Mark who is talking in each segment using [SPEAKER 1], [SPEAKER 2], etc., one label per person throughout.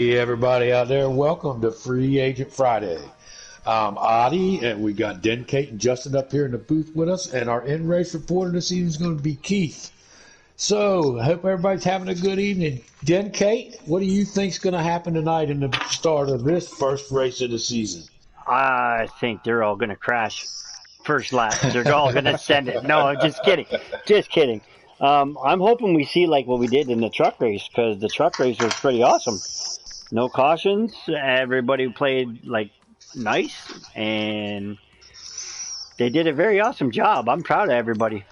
[SPEAKER 1] Hey, everybody out there, welcome to Free Agent Friday. I'm Adi, and we got Den Kate and Justin up here in the booth with us, and our in-race reporter this evening is going to be Keith. So, I hope everybody's having a good evening. Den Kate, what do you think's going to happen tonight in the start of this first race of the season?
[SPEAKER 2] I think they're all going to crash first lap. They're all going to send it. No, I'm just kidding. Just kidding. I'm hoping we see like what we did in the truck race, because the truck race was pretty awesome. No cautions. Everybody played like nice, and they did a very awesome job. I'm proud of everybody.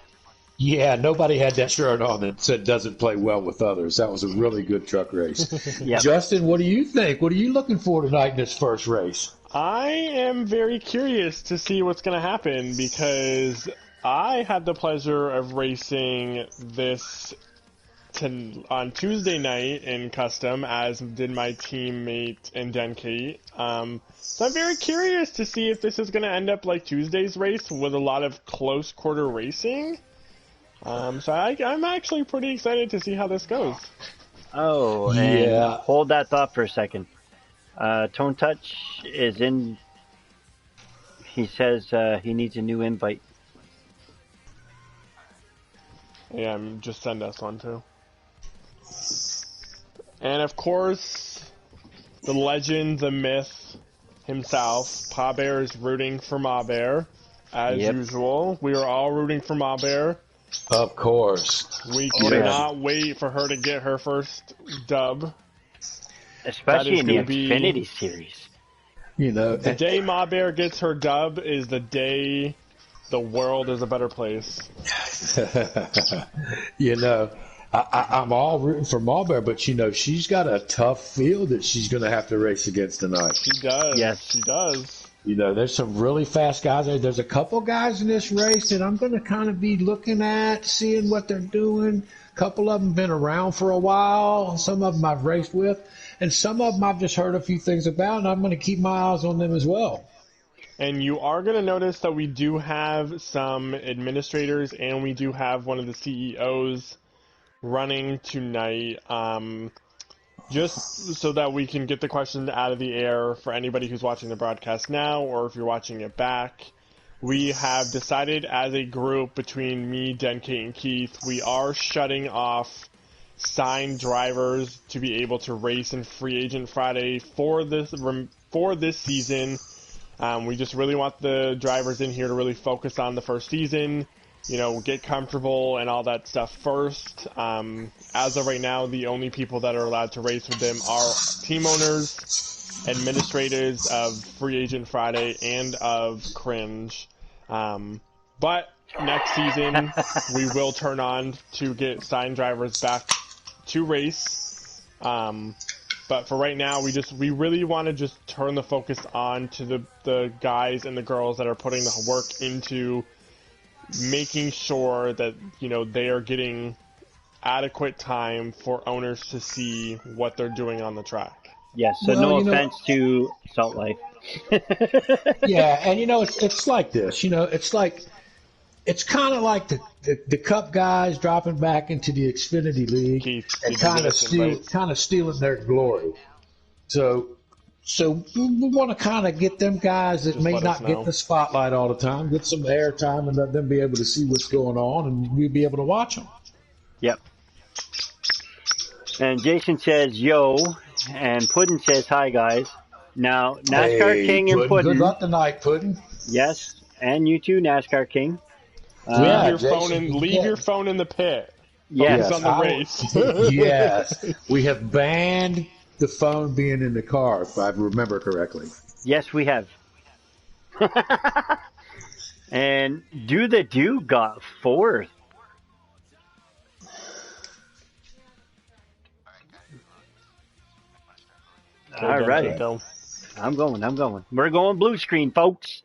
[SPEAKER 1] Yeah, nobody had that shirt on that said doesn't play well with others. That was a really good truck race.
[SPEAKER 2] Yep.
[SPEAKER 1] Justin, what do you think? What are you looking for tonight in this first race?
[SPEAKER 3] I am very curious to see what's going to happen because I had the pleasure of racing this on Tuesday night in custom, as did my teammate and Den Kate. So I'm very curious to see if this is going to end up like Tuesday's race with a lot of close quarter racing. So I'm actually pretty excited to see how this goes.
[SPEAKER 2] Oh, and hold that thought for a second. Tone Touch is in. He says he needs a new invite.
[SPEAKER 3] Yeah, just send us one too. And of course, the legend, the myth himself, Pa Bear is rooting for Ma Bear, as usual. We are all rooting for Ma Bear.
[SPEAKER 1] Of course.
[SPEAKER 3] We cannot wait for her to get her first dub.
[SPEAKER 2] Especially in the Xfinity series.
[SPEAKER 1] You know,
[SPEAKER 3] the day Ma Bear gets her dub is the day the world is a better place.
[SPEAKER 1] You know, I'm all rooting for Ma Bear, but you know, she's got a tough field that she's going to have to race against tonight.
[SPEAKER 3] She does.
[SPEAKER 2] Yes,
[SPEAKER 3] she does.
[SPEAKER 1] You know, there's some really fast guys there. There's a couple guys in this race that I'm going to kind of be looking at, seeing what they're doing. A couple of them been around for a while. Some of them I've raced with. And some of them I've just heard a few things about, and I'm going to keep my eyes on them as well.
[SPEAKER 3] And you are going to notice that we do have some administrators, and we do have one of the CEOs running tonight, just so that we can get the question out of the air for anybody who's watching the broadcast now, or if you're watching it back. We have decided as a group between me, Den, Kate, and Keith, we are shutting off signed drivers to be able to race in Free Agent Friday for this season. We just really want the drivers in here to really focus on the first season, you know, get comfortable and all that stuff first. As of right now, the only people that are allowed to race with them are team owners, administrators of Free Agent Friday and of Cringe. But next season, we will turn on to get signed drivers back to race. But for right now, we really want to just turn the focus on to the guys and the girls that are putting the work into making sure that, you know, they are getting adequate time for owners to see what they're doing on the track.
[SPEAKER 2] Yes, so well, no offense to Salt Life.
[SPEAKER 1] Yeah, and you know, it's like this. You know, it's kind of like the Cup guys dropping back into the Xfinity League and kind of stealing their glory. So we want to kind of get them guys that may not get the spotlight all the time, get some air time, and let them be able to see what's going on, and we'll be able to watch them.
[SPEAKER 2] Yep. And Jason says, yo, and Puddin says, hi, guys. Now, NASCAR King and Puddin.
[SPEAKER 1] Good luck tonight, Puddin.
[SPEAKER 2] Yes, and you too, NASCAR King.
[SPEAKER 3] Leave your phone in the pit.
[SPEAKER 2] Yes.
[SPEAKER 3] On the race.
[SPEAKER 1] Yes. We have banned the phone being in the car, if I remember correctly.
[SPEAKER 2] Yes, we have. And Do the Do got fourth. All right. I'm going. We're going blue screen, folks.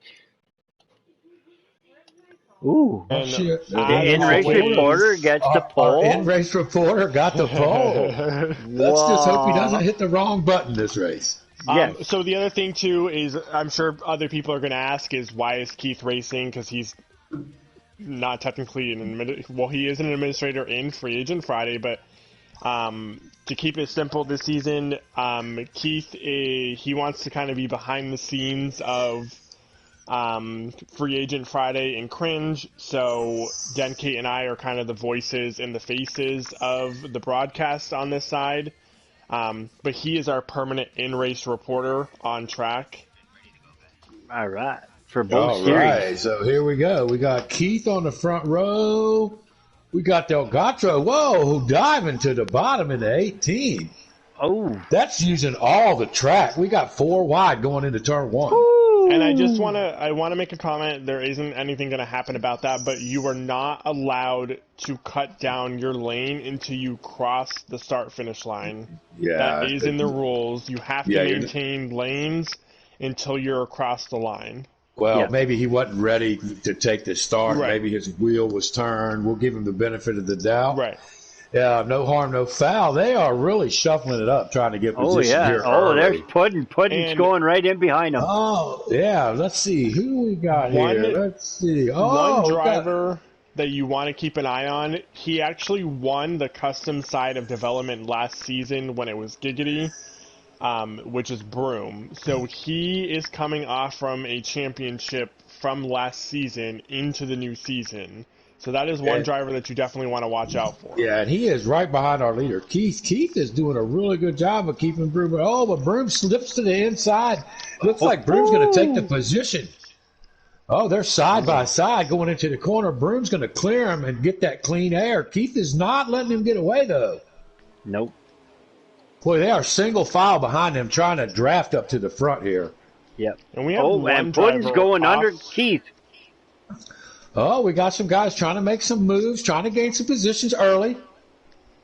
[SPEAKER 2] Ooh.
[SPEAKER 3] And
[SPEAKER 2] the in-race reporter gets the poll.
[SPEAKER 1] Our in-race reporter got the poll. Let's just hope he doesn't hit the wrong button this race.
[SPEAKER 2] Yes.
[SPEAKER 3] So the other thing, too, is I'm sure other people are going to ask is why is Keith racing? Because he's not technically he is an administrator in Free Agent Friday, but To keep it simple this season, Keith, he wants to kind of be behind the scenes of Free Agent Friday and Cringe, so Kate and I are kind of the voices and the faces of the broadcast on this side, but he is our permanent in-race reporter on track.
[SPEAKER 2] All right, for both series. All right,
[SPEAKER 1] so here we go. We got Keith on the front row. We got Delgatro, who diving to the bottom in the 18.
[SPEAKER 2] Oh.
[SPEAKER 1] That's using all the track. We got 4 wide going into turn 1.
[SPEAKER 3] Ooh. And I just want to make a comment. There isn't anything going to happen about that, but you are not allowed to cut down your lane until you cross the start-finish line.
[SPEAKER 1] Yeah.
[SPEAKER 3] That is in the rules. You have to maintain lanes until you're across the line.
[SPEAKER 1] Well, maybe he wasn't ready to take the start.
[SPEAKER 3] Right.
[SPEAKER 1] Maybe his wheel was turned. We'll give him the benefit of the doubt.
[SPEAKER 3] Right.
[SPEAKER 1] Yeah, no harm, no foul. They are really shuffling it up, trying to get position here.
[SPEAKER 2] Oh, there's Puddin. Puddin's going right in behind him.
[SPEAKER 1] Oh, yeah. Let's see. Who we got here? Let's see.
[SPEAKER 3] One driver that you want to keep an eye on, he actually won the custom side of development last season when it was Giggity. Which is Broom. So he is coming off from a championship from last season into the new season. So that is one driver that you definitely want to watch out for.
[SPEAKER 1] Yeah, and he is right behind our leader, Keith. Keith is doing a really good job of keeping Broom. Oh, but Broom slips to the inside. Looks like Broom's going to take the position. Oh, they're side by side going into the corner. Broom's going to clear him and get that clean air. Keith is not letting him get away, though.
[SPEAKER 2] Nope.
[SPEAKER 1] Boy, they are single file behind him, trying to draft up to the front here.
[SPEAKER 2] Yep.
[SPEAKER 3] And we have
[SPEAKER 2] and Puddin's going under Keith.
[SPEAKER 1] Oh, we got some guys trying to make some moves, trying to gain some positions early.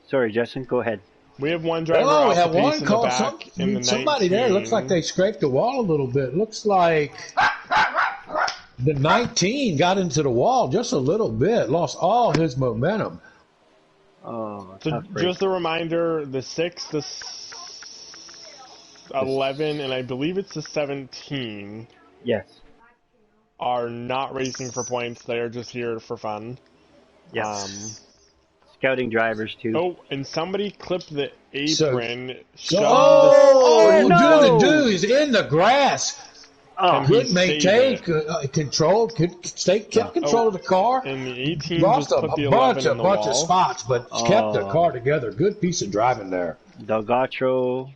[SPEAKER 2] Sorry, Justin, go ahead.
[SPEAKER 3] We have one driver off
[SPEAKER 1] we have
[SPEAKER 3] the
[SPEAKER 1] one
[SPEAKER 3] pace in
[SPEAKER 1] call.
[SPEAKER 3] the back in the
[SPEAKER 1] Somebody
[SPEAKER 3] 19.
[SPEAKER 1] there. Looks like they scraped the wall a little bit. Looks like the 19 got into the wall just a little bit, lost all his momentum.
[SPEAKER 2] Oh,
[SPEAKER 3] so just a reminder, the 6, the 11, and I believe it's the 17.
[SPEAKER 2] Yes.
[SPEAKER 3] Are not racing for points. They are just here for fun.
[SPEAKER 2] Yes. Scouting drivers, too.
[SPEAKER 3] Oh, and somebody clipped the apron.
[SPEAKER 1] The dude is in the grass. Could maintain control, kept control of the car.
[SPEAKER 3] And the 18
[SPEAKER 1] lost
[SPEAKER 3] just put the 11 in the
[SPEAKER 1] bunch
[SPEAKER 3] wall.
[SPEAKER 1] of spots, but kept the car together. Good piece of driving there.
[SPEAKER 2] Delgatro.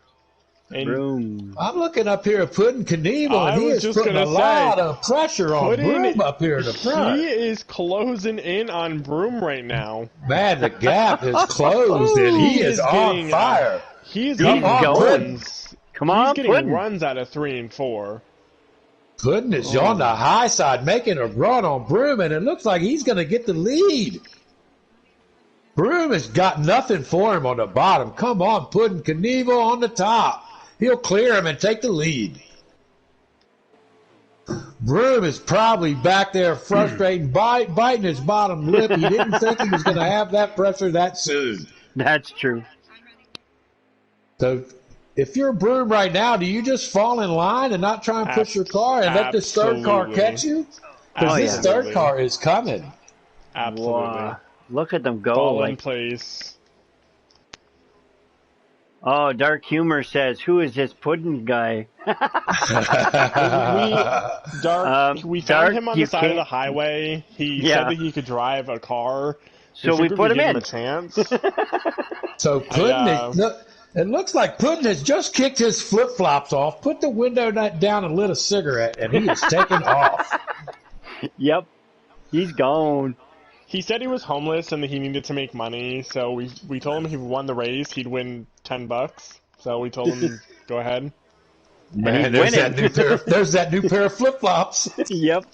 [SPEAKER 1] I'm looking up here at Puddin Knievel, and he is putting a lot of pressure on Broom up here in the front.
[SPEAKER 3] He is closing in on Broom right now.
[SPEAKER 1] Man, the gap is closed, and he is on fire.
[SPEAKER 3] He's getting runs.
[SPEAKER 2] Come on,
[SPEAKER 3] He's getting runs out of 3 and 4.
[SPEAKER 1] Puddin is on the high side, making a run on Broom, and it looks like he's going to get the lead. Broom has got nothing for him on the bottom. Come on, Puddin Knievel on the top. He'll clear him and take the lead. Broom is probably back there frustrated, biting his bottom lip. He didn't think he was going to have that pressure that soon.
[SPEAKER 2] That's true.
[SPEAKER 1] So if you're Broom right now, do you just fall in line and not try and push your car and let this third car catch you? Because this third car is coming.
[SPEAKER 3] Absolutely.
[SPEAKER 2] Wow. Look at them go.
[SPEAKER 3] Ball in place.
[SPEAKER 2] Oh, Dark Humor says, who is this Puddin guy?
[SPEAKER 3] we found him on the side of the highway. He said that he could drive a car.
[SPEAKER 2] So we put him in.
[SPEAKER 3] A chance.
[SPEAKER 1] So Puddin, it looks like Puddin has just kicked his flip-flops off, put the window down and lit a cigarette, and he is taking off.
[SPEAKER 2] Yep. He's gone.
[SPEAKER 3] He said he was homeless and that he needed to make money, so we told him if he won the race, he'd win $10. So we told him, go ahead.
[SPEAKER 1] Man, there's that new pair of flip-flops.
[SPEAKER 2] Yep.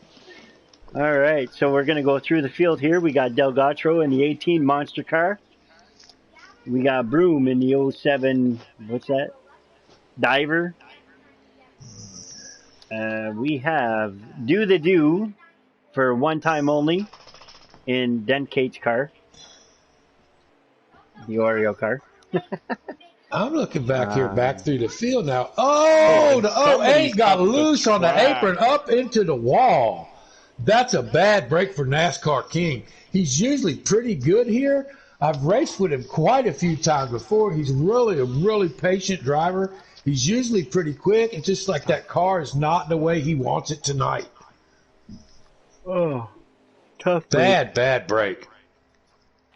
[SPEAKER 2] All right, so we're going to go through the field here. We got Delgatro in the 18 monster car. We got Broom in the 07, what's that? Diver. We have Do the Do for one time only in Denkate's car. The Oreo car.
[SPEAKER 1] I'm looking back here, back through the field now. Oh, the 08 got loose on the apron up into the wall. That's a bad break for NASCAR King. He's usually pretty good here. I've raced with him quite a few times before. He's really a really patient driver. He's usually pretty quick. It's just like that car is not the way he wants it tonight.
[SPEAKER 2] Oh, tough break.
[SPEAKER 1] Bad break.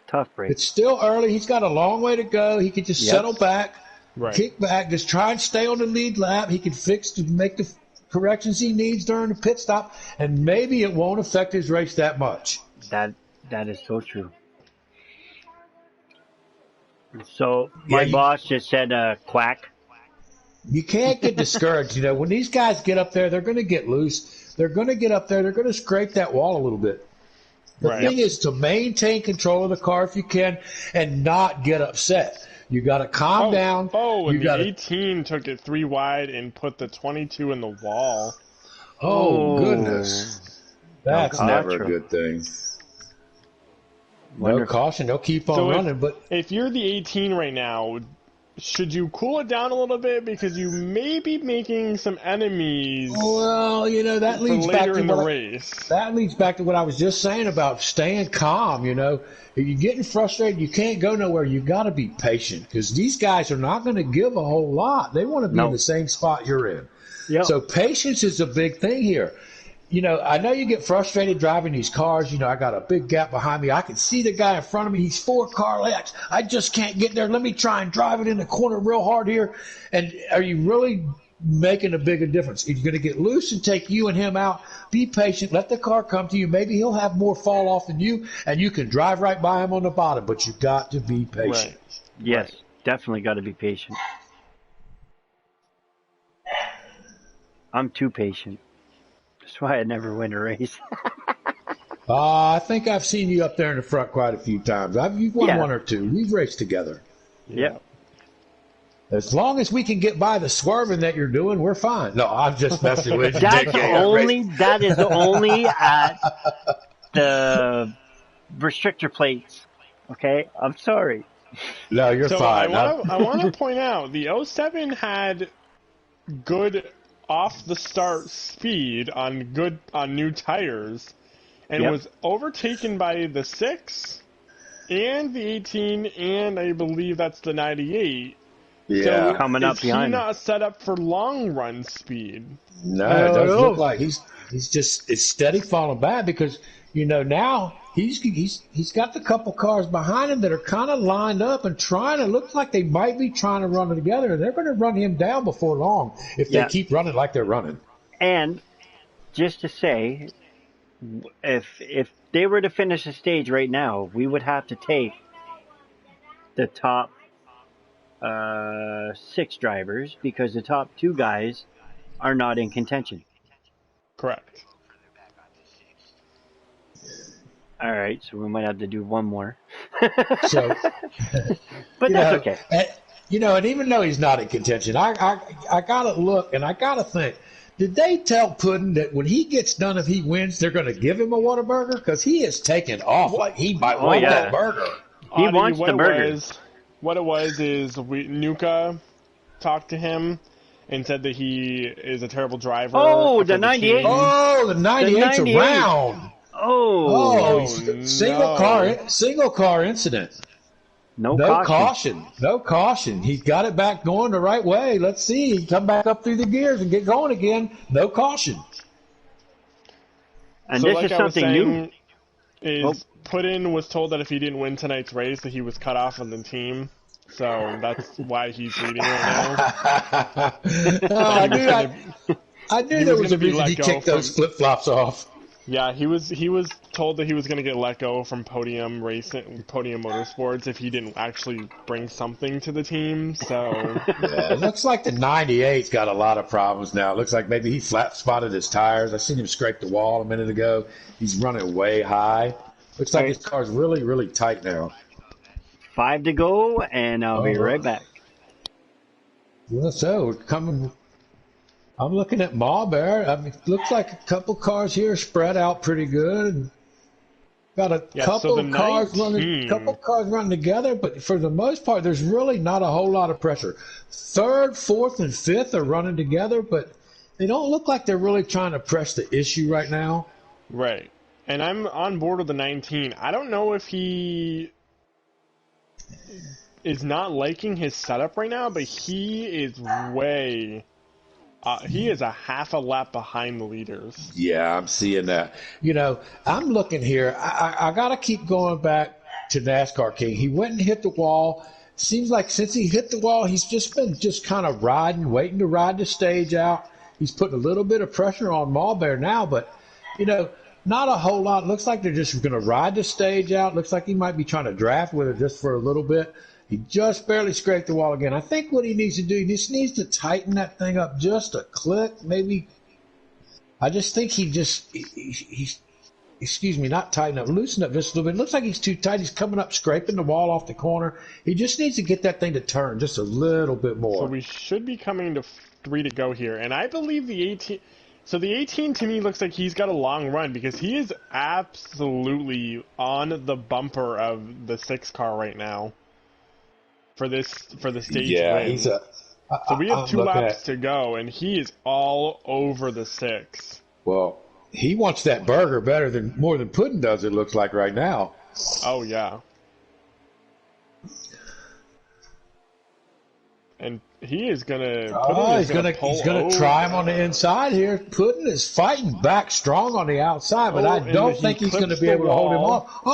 [SPEAKER 2] Tough break.
[SPEAKER 1] It's still early. He's got a long way to go. He can just settle back, kick back, just try and stay on the lead lap. He can make the corrections he needs during the pit stop, and maybe it won't affect his race that much.
[SPEAKER 2] That is so true. So my boss just said quack.
[SPEAKER 1] You can't get discouraged. When these guys get up there, they're going to get loose. They're going to get up there. They're going to scrape that wall a little bit. The thing is to maintain control of the car if you can and not get upset. You got to calm down.
[SPEAKER 3] And the 18 took it 3 wide and put the 22 in the wall.
[SPEAKER 1] Oh, goodness. That's never a good thing. No caution. They'll keep on running. But
[SPEAKER 3] if you're the 18 right now, should you cool it down a little bit because you may be making some enemies?
[SPEAKER 1] Well, that leads back to the race. That leads back to what I was just saying about staying calm. If you're getting frustrated, you can't go nowhere. You got to be patient because these guys are not going to give a whole lot. They want to be in the same spot you're in. Yep. So patience is a big thing here. I know you get frustrated driving these cars. I got a big gap behind me. I can see the guy in front of me. He's 4 car lengths. I just can't get there. Let me try and drive it in the corner real hard here. And are you really making a bigger difference? If you're going to get loose and take you and him out, be patient. Let the car come to you. Maybe he'll have more fall off than you, and you can drive right by him on the bottom. But you got to be patient.
[SPEAKER 2] Right. Yes, definitely got to be patient. I'm too patient. That's why I never win a race.
[SPEAKER 1] I think I've seen you up there in the front quite a few times. You've won 1 or 2. We've raced together.
[SPEAKER 2] Yeah.
[SPEAKER 1] As long as we can get by the swerving that you're doing, we're fine. No, I'm just messing with you.
[SPEAKER 2] That is only at the restrictor plates. Okay? I'm sorry.
[SPEAKER 1] No, you're fine.
[SPEAKER 3] I want to point out, the 07 had good off-the-start speed on new tires and was overtaken by the 6 and the 18, and I believe that's the 98.
[SPEAKER 1] Yeah,
[SPEAKER 3] so
[SPEAKER 2] coming up behind.
[SPEAKER 3] Is he not set up for long run speed?
[SPEAKER 1] No, it doesn't look like it's steady falling back because now he's got the couple cars behind him that are kind of lined up and looks like they might be trying to run it together, and they're going to run him down before long if they keep running like they're running.
[SPEAKER 2] And just to say, if they were to finish the stage right now, we would have to take the top 6 drivers because the top 2 guys are not in contention.
[SPEAKER 3] Correct.
[SPEAKER 2] All right, so we might have to do one more.
[SPEAKER 1] But
[SPEAKER 2] that's okay.
[SPEAKER 1] And even though he's not in contention, I got to look and I got to think, did they tell Puddin that when he gets done, if he wins, they're going to give him a Whataburger? Because he is taking off like he might want that burger.
[SPEAKER 2] He wants the burger.
[SPEAKER 3] What it was is Nuka talked to him and said that he is a terrible driver.
[SPEAKER 2] Oh, the 98.
[SPEAKER 1] Oh, the 98's around.
[SPEAKER 2] Oh,
[SPEAKER 1] single car incident. No caution. He got it back going the right way. Let's see. He come back up through the gears and get going again. No caution.
[SPEAKER 2] And so this is something new.
[SPEAKER 3] Puddin was told that if he didn't win tonight's race, that he was cut off from the team. So that's why he's leading right
[SPEAKER 1] now. I knew there was a reason he kicked those flip-flops off.
[SPEAKER 3] Yeah, he was told that he was going to get let go from Podium Motorsports if he didn't actually bring something to the team. So
[SPEAKER 1] it looks like the 98's got a lot of problems now. It looks like maybe he flat spotted his tires. I seen him scrape the wall a minute ago. He's running way high. Looks like his car's really, really tight now.
[SPEAKER 2] 5 to go, and I'll be right back.
[SPEAKER 1] Well, so coming. I'm looking at Marlboro. I mean, it looks like a couple cars here spread out pretty good. Got a couple cars running together, but for the most part, there's really not a whole lot of pressure. 3rd, 4th, and 5th are running together, but they don't look like they're really trying to press the issue right now.
[SPEAKER 3] Right. And I'm on board with the 19. I don't know if he is not liking his setup right now, but he is he is a half a lap behind the leaders.
[SPEAKER 1] Yeah, I'm seeing that. You know, I'm looking here. I got to keep going back to NASCAR King. He went and hit the wall. Seems like since he hit the wall, he's just been kind of riding, waiting to ride the stage out. He's putting a little bit of pressure on Malbear now, but, you know, not a whole lot. Looks like they're just going to ride the stage out. Looks like he might be trying to draft with it just for a little bit. He just barely scraped the wall again. I think what he needs to do, he just needs to tighten that thing up just a click, maybe. I just think he's excuse me, not tighten up, loosen up just a little bit. It looks like he's too tight. He's coming up, scraping the wall off the corner. He just needs to get that thing to turn just a little bit more.
[SPEAKER 3] So we should be coming to 3 to go here. And I believe the 18... So the 18 to me looks like he's got a long run because he is absolutely on the bumper of the 6 car right now. For the stage win. So we have 2 laps to go, and he is all over the 6.
[SPEAKER 1] Well, he wants that burger more than Puddin does, it looks like right now.
[SPEAKER 3] Oh, yeah. And he is gonna.
[SPEAKER 1] He's gonna try him on the inside here. Puddin is fighting back strong on the outside, but I don't think he's going to be able to hold him off.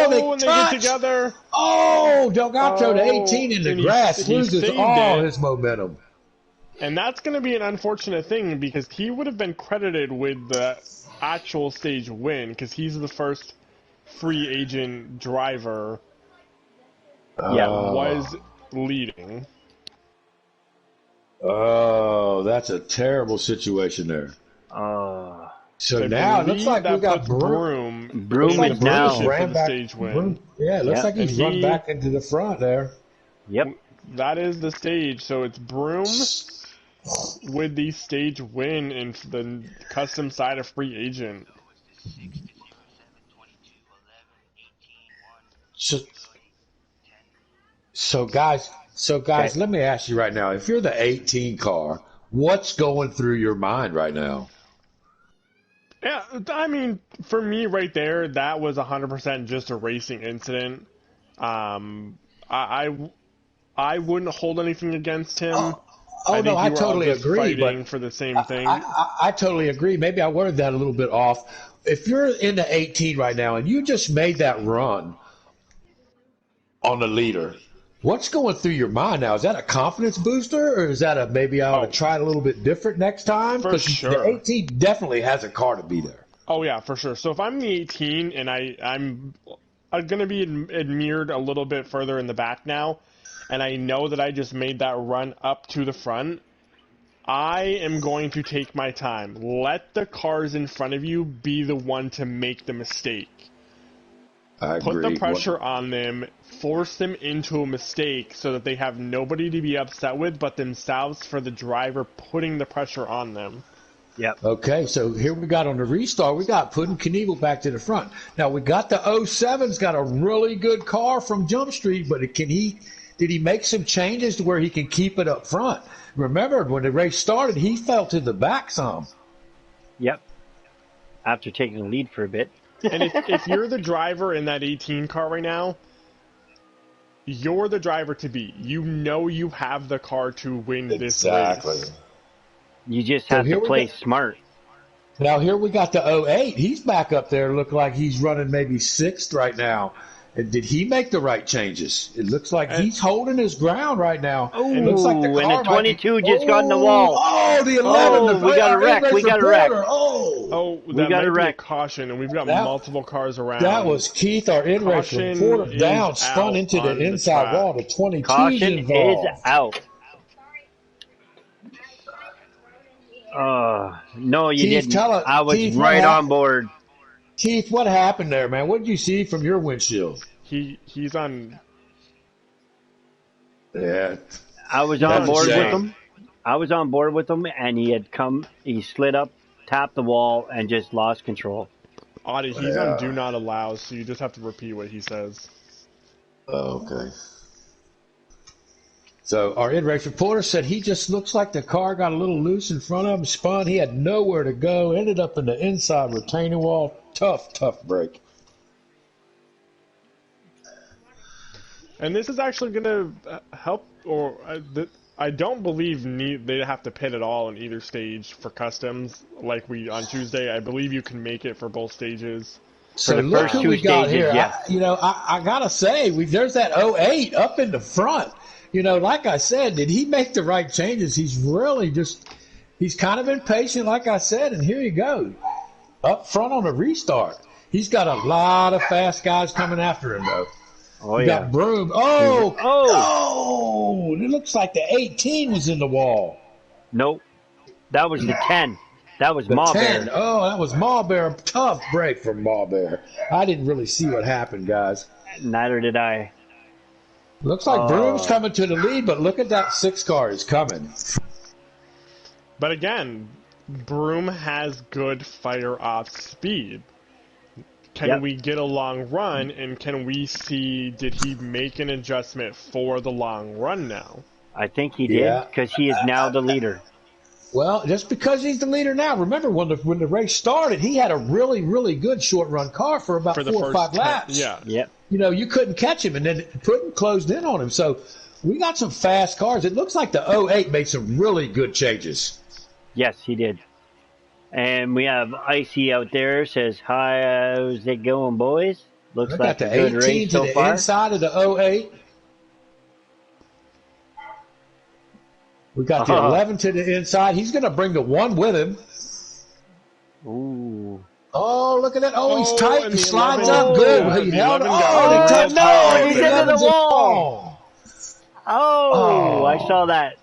[SPEAKER 3] They get together.
[SPEAKER 1] Oh, Delgato to 18 in the grass loses all his momentum.
[SPEAKER 3] And that's going to be an unfortunate thing because he would have been credited with the actual stage win because he's the first free agent driver. Was leading.
[SPEAKER 1] Oh, that's a terrible situation there. So now it looks like we got Broom.
[SPEAKER 2] Broom is now
[SPEAKER 3] for the stage win.
[SPEAKER 1] Yeah, it looks like he's run back into the front there.
[SPEAKER 2] Yep.
[SPEAKER 3] That is the stage. So it's Broom with the stage win in the custom side of free agent.
[SPEAKER 1] So guys, let me ask you right now, if you're the 18 car, what's going through your mind right now?
[SPEAKER 3] Yeah, I mean, for me right there, that was 100% just a racing incident. I wouldn't hold anything against him.
[SPEAKER 1] I totally agree.
[SPEAKER 3] But for the same thing.
[SPEAKER 1] I totally agree. Maybe I worded that a little bit off. If you're in the 18 right now and you just made that run on the leader, what's going through your mind now? Is that a confidence booster, or is that maybe I ought to try it a little bit different next time?
[SPEAKER 3] For sure.
[SPEAKER 1] The 18 definitely has a car to be there.
[SPEAKER 3] Oh, yeah, for sure. So if I'm the 18 and I'm going to be admired a little bit further in the back now, and I know that I just made that run up to the front, I am going to take my time. Let the cars in front of you be the one to make the mistake.
[SPEAKER 1] I agree.
[SPEAKER 3] Put the pressure on them, force them into a mistake so that they have nobody to be upset with but themselves for the driver putting the pressure on them.
[SPEAKER 2] Yep.
[SPEAKER 1] Okay, so here we got on the restart, we got Puddin Knievel back to the front. Now we got the 07's got a really good car from Jump Street, but did he make some changes to where he can keep it up front? Remember, when the race started, he fell to the back some.
[SPEAKER 2] Yep. After taking the lead for a bit.
[SPEAKER 3] And if you're the driver in that 18 car right now, you're the driver to beat. You know you have the car to win this race.
[SPEAKER 2] You just have to play smart.
[SPEAKER 1] Now here we got the 08. He's back up there. Look like he's running maybe 6th right now. And did he make the right changes? It looks like he's holding his ground right now.
[SPEAKER 2] Oh,
[SPEAKER 1] it looks like the car
[SPEAKER 2] and the 22 just got in the wall.
[SPEAKER 1] Oh, the 11.
[SPEAKER 2] We got a wreck. We got a wreck.
[SPEAKER 3] We got a wreck. Caution, and we've got multiple cars around.
[SPEAKER 1] That was Keith, our in-race reporter, down, spun into the inside wall. The 22's
[SPEAKER 2] Caution
[SPEAKER 1] involved.
[SPEAKER 2] is out. No, you
[SPEAKER 1] Keith,
[SPEAKER 2] didn't. I was right on board.
[SPEAKER 1] Keith, what happened there, man? What did you see from your windshield?
[SPEAKER 3] He's on.
[SPEAKER 1] Yeah.
[SPEAKER 2] I was on board with him. I was on board with him, and he slid up, tapped the wall, and just lost control.
[SPEAKER 3] Audie, he's on do not allow, so you just have to repeat what he says.
[SPEAKER 1] Oh, okay. So our in-race reporter said he just looks like the car got a little loose in front of him, spun. He had nowhere to go, ended up in the inside retaining wall. Tough break.
[SPEAKER 3] And this is actually going to help, or I don't believe they have to pit at all in either stage for customs like we on Tuesday. I believe you can make it for both stages.
[SPEAKER 1] So
[SPEAKER 2] For the
[SPEAKER 1] look
[SPEAKER 2] first
[SPEAKER 1] who
[SPEAKER 2] two
[SPEAKER 1] we got
[SPEAKER 2] stages,
[SPEAKER 1] here.
[SPEAKER 2] yeah.
[SPEAKER 1] I got to say, there's that 08 up in the front. Like I said, did he make the right changes? He's really he's kind of impatient, like I said, and here you go. Up front on the restart. He's got a lot of fast guys coming after him, though.
[SPEAKER 2] Oh,
[SPEAKER 1] You
[SPEAKER 2] yeah.
[SPEAKER 1] got Broom. Oh, it looks like the 18 was in the wall.
[SPEAKER 2] Nope. That was the 10. That was
[SPEAKER 1] The
[SPEAKER 2] Ma
[SPEAKER 1] 10.
[SPEAKER 2] Bear.
[SPEAKER 1] Oh, that was Ma Bear. Tough break from Ma Bear. I didn't really see what happened, guys.
[SPEAKER 2] Neither did I.
[SPEAKER 1] Looks like Broom's coming to the lead, but look at that 6 car is coming.
[SPEAKER 3] But again, Broom has good fire off speed. Can we get a long run, and can we see, did he make an adjustment for the long run now?
[SPEAKER 2] I think he did, because he is now the leader.
[SPEAKER 1] Well, just because he's the leader now, remember when the race started, he had a really, really good short run car for about 4 or 5 laps.
[SPEAKER 3] Yeah.
[SPEAKER 2] Yep.
[SPEAKER 1] You couldn't catch him, and then Puddin closed in on him. So we got some fast cars. It looks like the 08 made some really good changes.
[SPEAKER 2] Yes, he did. And we have Icy out there, says, hi, how's it going, boys? Looks like a good race so far.
[SPEAKER 1] We got the 18 to the inside of the 08. We got the 11 to the inside. He's going to bring the 1 with him.
[SPEAKER 2] Ooh.
[SPEAKER 1] Oh, look at that. Oh, he's tight.
[SPEAKER 3] And
[SPEAKER 1] He
[SPEAKER 3] the
[SPEAKER 1] slides
[SPEAKER 3] 11
[SPEAKER 1] up good.
[SPEAKER 3] yeah,
[SPEAKER 1] He
[SPEAKER 3] the
[SPEAKER 1] held
[SPEAKER 3] 11
[SPEAKER 1] on.
[SPEAKER 3] got
[SPEAKER 2] no, he's into the
[SPEAKER 1] 11's
[SPEAKER 2] wall. Oh, I saw that.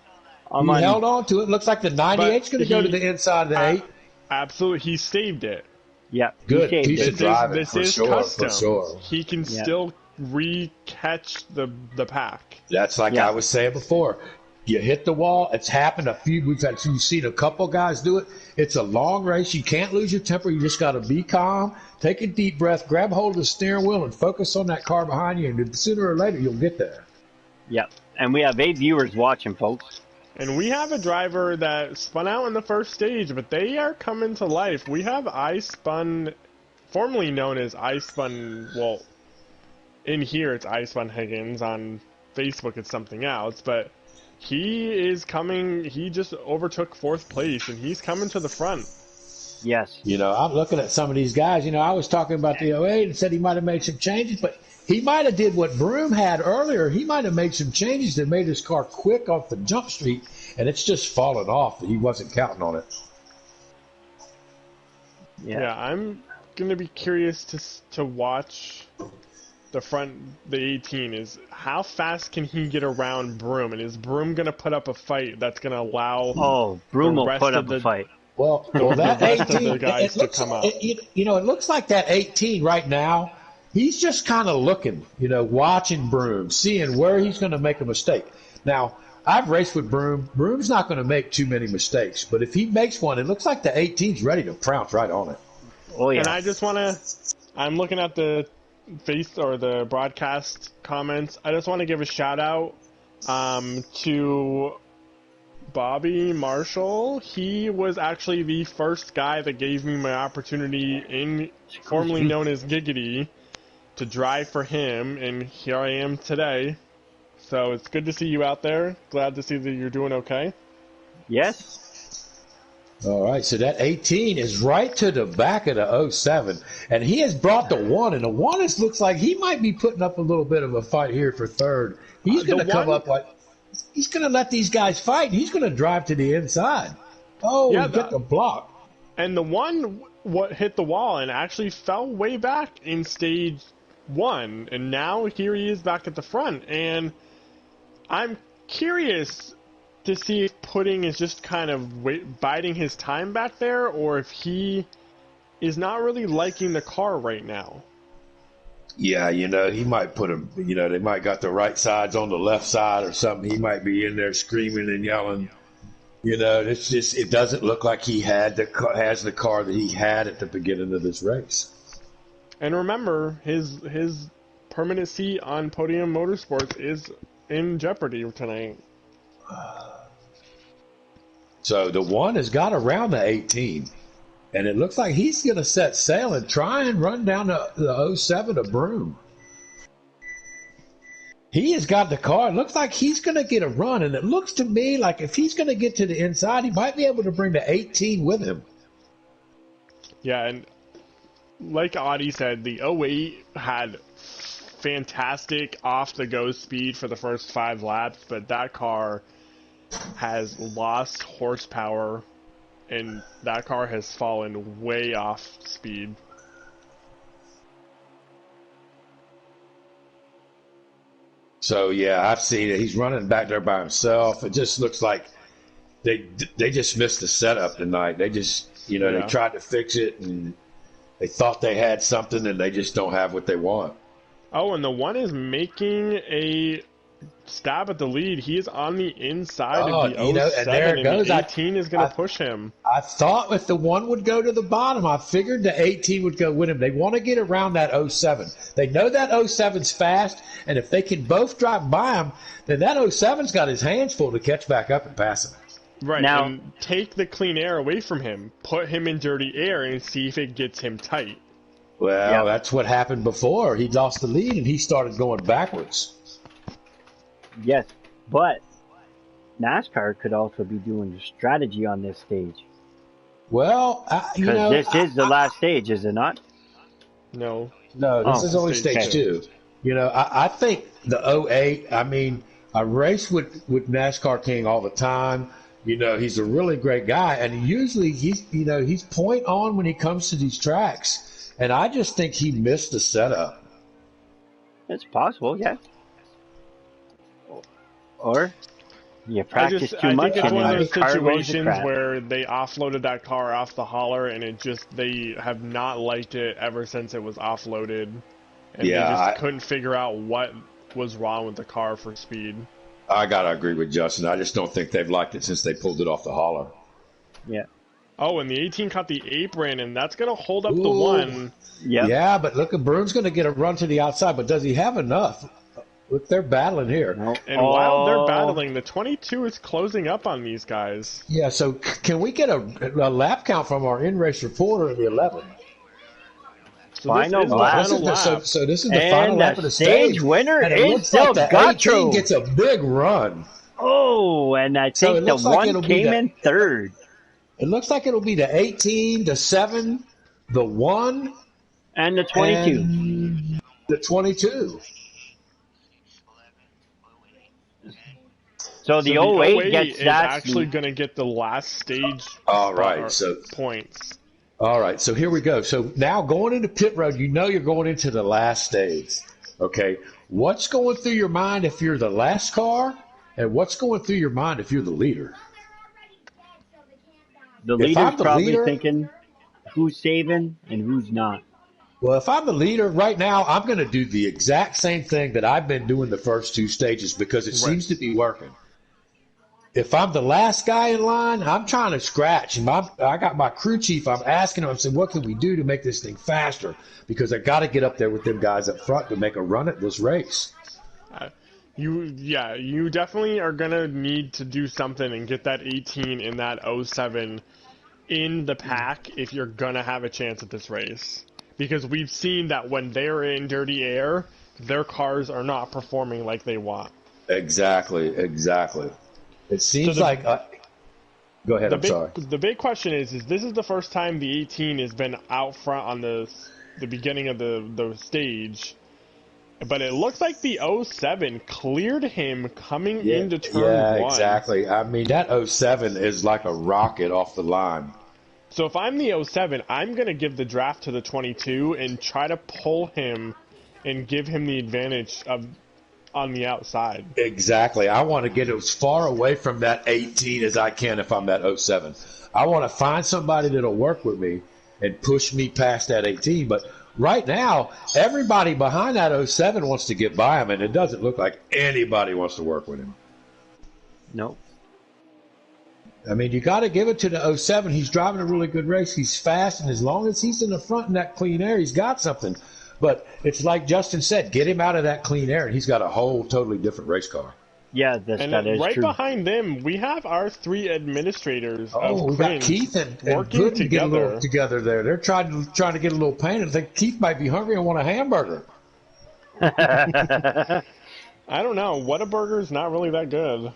[SPEAKER 1] He held on to it. Looks like the 98's going to go to the inside of the 8.
[SPEAKER 3] Absolutely. He saved it.
[SPEAKER 2] Yeah.
[SPEAKER 1] Good piece of driving.
[SPEAKER 3] This is custom. He can still re-catch the pack.
[SPEAKER 1] That's like I was saying before. You hit the wall. It's happened you've seen a couple guys do it. It's a long race. You can't lose your temper. You just got to be calm, take a deep breath, grab hold of the steering wheel, and focus on that car behind you. And sooner or later, you'll get there.
[SPEAKER 2] Yep. And we have 8 viewers watching, folks.
[SPEAKER 3] And we have a driver that spun out in the first stage, but they are coming to life. We have iSpun, formerly known as iSpun, well, in here it's iSpun Higgins. On Facebook it's something else, but he is coming. He just overtook 4th place, and he's coming to the front.
[SPEAKER 2] Yes.
[SPEAKER 1] I'm looking at some of these guys. I was talking about the 08 and said he might have made some changes, but he might have did what Broom had earlier. He might have made some changes that made his car quick off the jump street, and it's just fallen off. He wasn't counting on it.
[SPEAKER 3] Yeah, I'm going to be curious to watch the 18 is how fast can he get around Broom, and is Broom going to put up a fight that's going to allow
[SPEAKER 2] Broom will put up a fight.
[SPEAKER 1] Well, that 18
[SPEAKER 3] guys to come out.
[SPEAKER 1] It looks like that 18 right now. He's just kind of looking, watching Broom, seeing where he's going to make a mistake. Now, I've raced with Broom. Broom's not going to make too many mistakes, but if he makes one, it looks like the 18's ready to pounce right on it.
[SPEAKER 2] Oh yeah.
[SPEAKER 3] And I just want to. I'm looking at the the broadcast comments. I just want to give a shout out to Bobby Marshall. He was actually the first guy that gave me my opportunity formerly known as Giggity, to drive for him, and here I am today. So it's good to see you out there. Glad to see that you're doing okay.
[SPEAKER 2] Yes.
[SPEAKER 1] All right, so that 18 is right to the back of the 07, and he has brought the 1, and the 1 looks like he might be putting up a little bit of a fight here for 3rd. He's going to come up he's going to let these guys fight. He's going to drive to the inside. Oh, yeah, get the block.
[SPEAKER 3] And the 1 hit the wall and actually fell way back in stage 1, and now here he is back at the front. And I'm curious to see if Pudding is just kind of biding his time back there, or if he is not really liking the car right now.
[SPEAKER 1] Yeah, he might put him, they might got the right sides on the left side or something. He might be in there screaming and yelling. It's just, it doesn't look like he has the car that he had at the beginning of this race.
[SPEAKER 3] And remember, his permanent seat on Podium Motorsports is in jeopardy tonight.
[SPEAKER 1] So the 1 has got around the 18, and it looks like he's going to set sail and try and run down the 07 of Broom. He has got the car. It looks like he's going to get a run, and it looks to me like if he's going to get to the inside, he might be able to bring the 18 with him.
[SPEAKER 3] Yeah, and like Audie said, the 08 had fantastic off-the-go speed for the first 5 laps, but that car has lost horsepower, and that car has fallen way off speed.
[SPEAKER 1] So, yeah, I've seen it. He's running back there by himself. It just looks like they just missed the setup tonight. They just, they tried to fix it, and they thought they had something, and they just don't have what they want.
[SPEAKER 3] Oh, and the one is making a stab at the lead. He is on the inside of the 07,
[SPEAKER 1] and there it goes.
[SPEAKER 3] The 18 is going to push him.
[SPEAKER 1] I thought if the one would go to the bottom, I figured the 18 would go with him. They want to get around that 07. They know that 07's fast, and if they can both drive by him, then that 07's got his hands full to catch back up and pass him.
[SPEAKER 3] Right,
[SPEAKER 2] now,
[SPEAKER 3] and take the clean air away from him, put him in dirty air, and see if it gets him tight.
[SPEAKER 1] Well, that's what happened before. He lost the lead, and he started going backwards.
[SPEAKER 2] Yes, but NASCAR could also be doing a strategy on this stage.
[SPEAKER 1] Well,
[SPEAKER 2] because this is the last stage, is it not?
[SPEAKER 3] No.
[SPEAKER 1] No, this is only stage 2. I think the 08, I race with NASCAR King all the time. He's a really great guy, and he's point on when he comes to these tracks. And I just think he missed the setup.
[SPEAKER 2] It's possible, yeah. Or you practice too much.
[SPEAKER 3] I think it's one of those situations where they offloaded that car off the hauler, and they have not liked it ever since it was offloaded. And they just couldn't figure out what was wrong with the car for speed.
[SPEAKER 1] I gotta agree with Justin. I just don't think they've liked it since they pulled it off the hauler.
[SPEAKER 2] Yeah.
[SPEAKER 3] Oh, and the 18 caught the apron, and that's going to hold up the 1.
[SPEAKER 2] Yep.
[SPEAKER 1] Yeah, but look, Brune's going to get a run to the outside, but does he have enough? Look, they're battling here.
[SPEAKER 3] And while they're battling, the 22 is closing up on these guys.
[SPEAKER 1] Yeah, so can we get a lap count from our in-race reporter in the 11?
[SPEAKER 2] So final lap.
[SPEAKER 1] So this is the final lap of the stage.
[SPEAKER 2] Winner
[SPEAKER 1] and it
[SPEAKER 2] is
[SPEAKER 1] looks like the 18 gets a big run.
[SPEAKER 2] Oh, and I think the 1 came in third.
[SPEAKER 1] It looks like it'll be the 18, the 7, the 1,
[SPEAKER 2] and the 22.
[SPEAKER 1] And the 22.
[SPEAKER 2] So the 08 gets
[SPEAKER 3] is actually going to get the last stage.
[SPEAKER 1] All right,
[SPEAKER 3] points.
[SPEAKER 1] All right, so here we go. So now going into pit road, you're going into the last stage. Okay, what's going through your mind if you're the last car, and what's going through your mind if you're the leader?
[SPEAKER 2] The leader's probably thinking who's saving and who's not.
[SPEAKER 1] Well, if I'm the leader right now, I'm going to do the exact same thing that I've been doing the first 2 stages because it seems to be working. If I'm the last guy in line, I'm trying to scratch. And I got my crew chief. I'm asking him, I'm saying, what can we do to make this thing faster? Because I got to get up there with them guys up front to make a run at this race.
[SPEAKER 3] You definitely are going to need to do something and get that 18 in that 07 in the pack if you're going to have a chance at this race. Because we've seen that when they're in dirty air, their cars are not performing like they want.
[SPEAKER 1] Exactly. It seems like... go ahead, I'm sorry.
[SPEAKER 3] The big question is this is the first time the 18 has been out front on the beginning of the stage. But it looks like the 07 cleared him coming into turn 1.
[SPEAKER 1] Yeah, exactly. That 07 is like a rocket off the line.
[SPEAKER 3] So if I'm the 07, I'm going to give the draft to the 22 and try to pull him and give him the advantage on the outside.
[SPEAKER 1] Exactly. I want to get as far away from that 18 as I can if I'm that 07. I want to find somebody that'll work with me and push me past that 18. But right now, everybody behind that 07 wants to get by him, and it doesn't look like anybody wants to work with him.
[SPEAKER 2] No.
[SPEAKER 1] You got to give it to the 07. He's driving a really good race. He's fast, and as long as he's in the front in that clean air, he's got something. But it's like Justin said, get him out of that clean air, and he's got a whole totally different race car.
[SPEAKER 2] Yeah, that is
[SPEAKER 3] right
[SPEAKER 2] true.
[SPEAKER 3] Behind them, we have our 3 administrators.
[SPEAKER 1] We got Keith and
[SPEAKER 3] working
[SPEAKER 1] together. Get a little together there. They're trying to get a little pain, and think Keith might be hungry and want a hamburger.
[SPEAKER 3] I don't know. Whataburger's not really that good.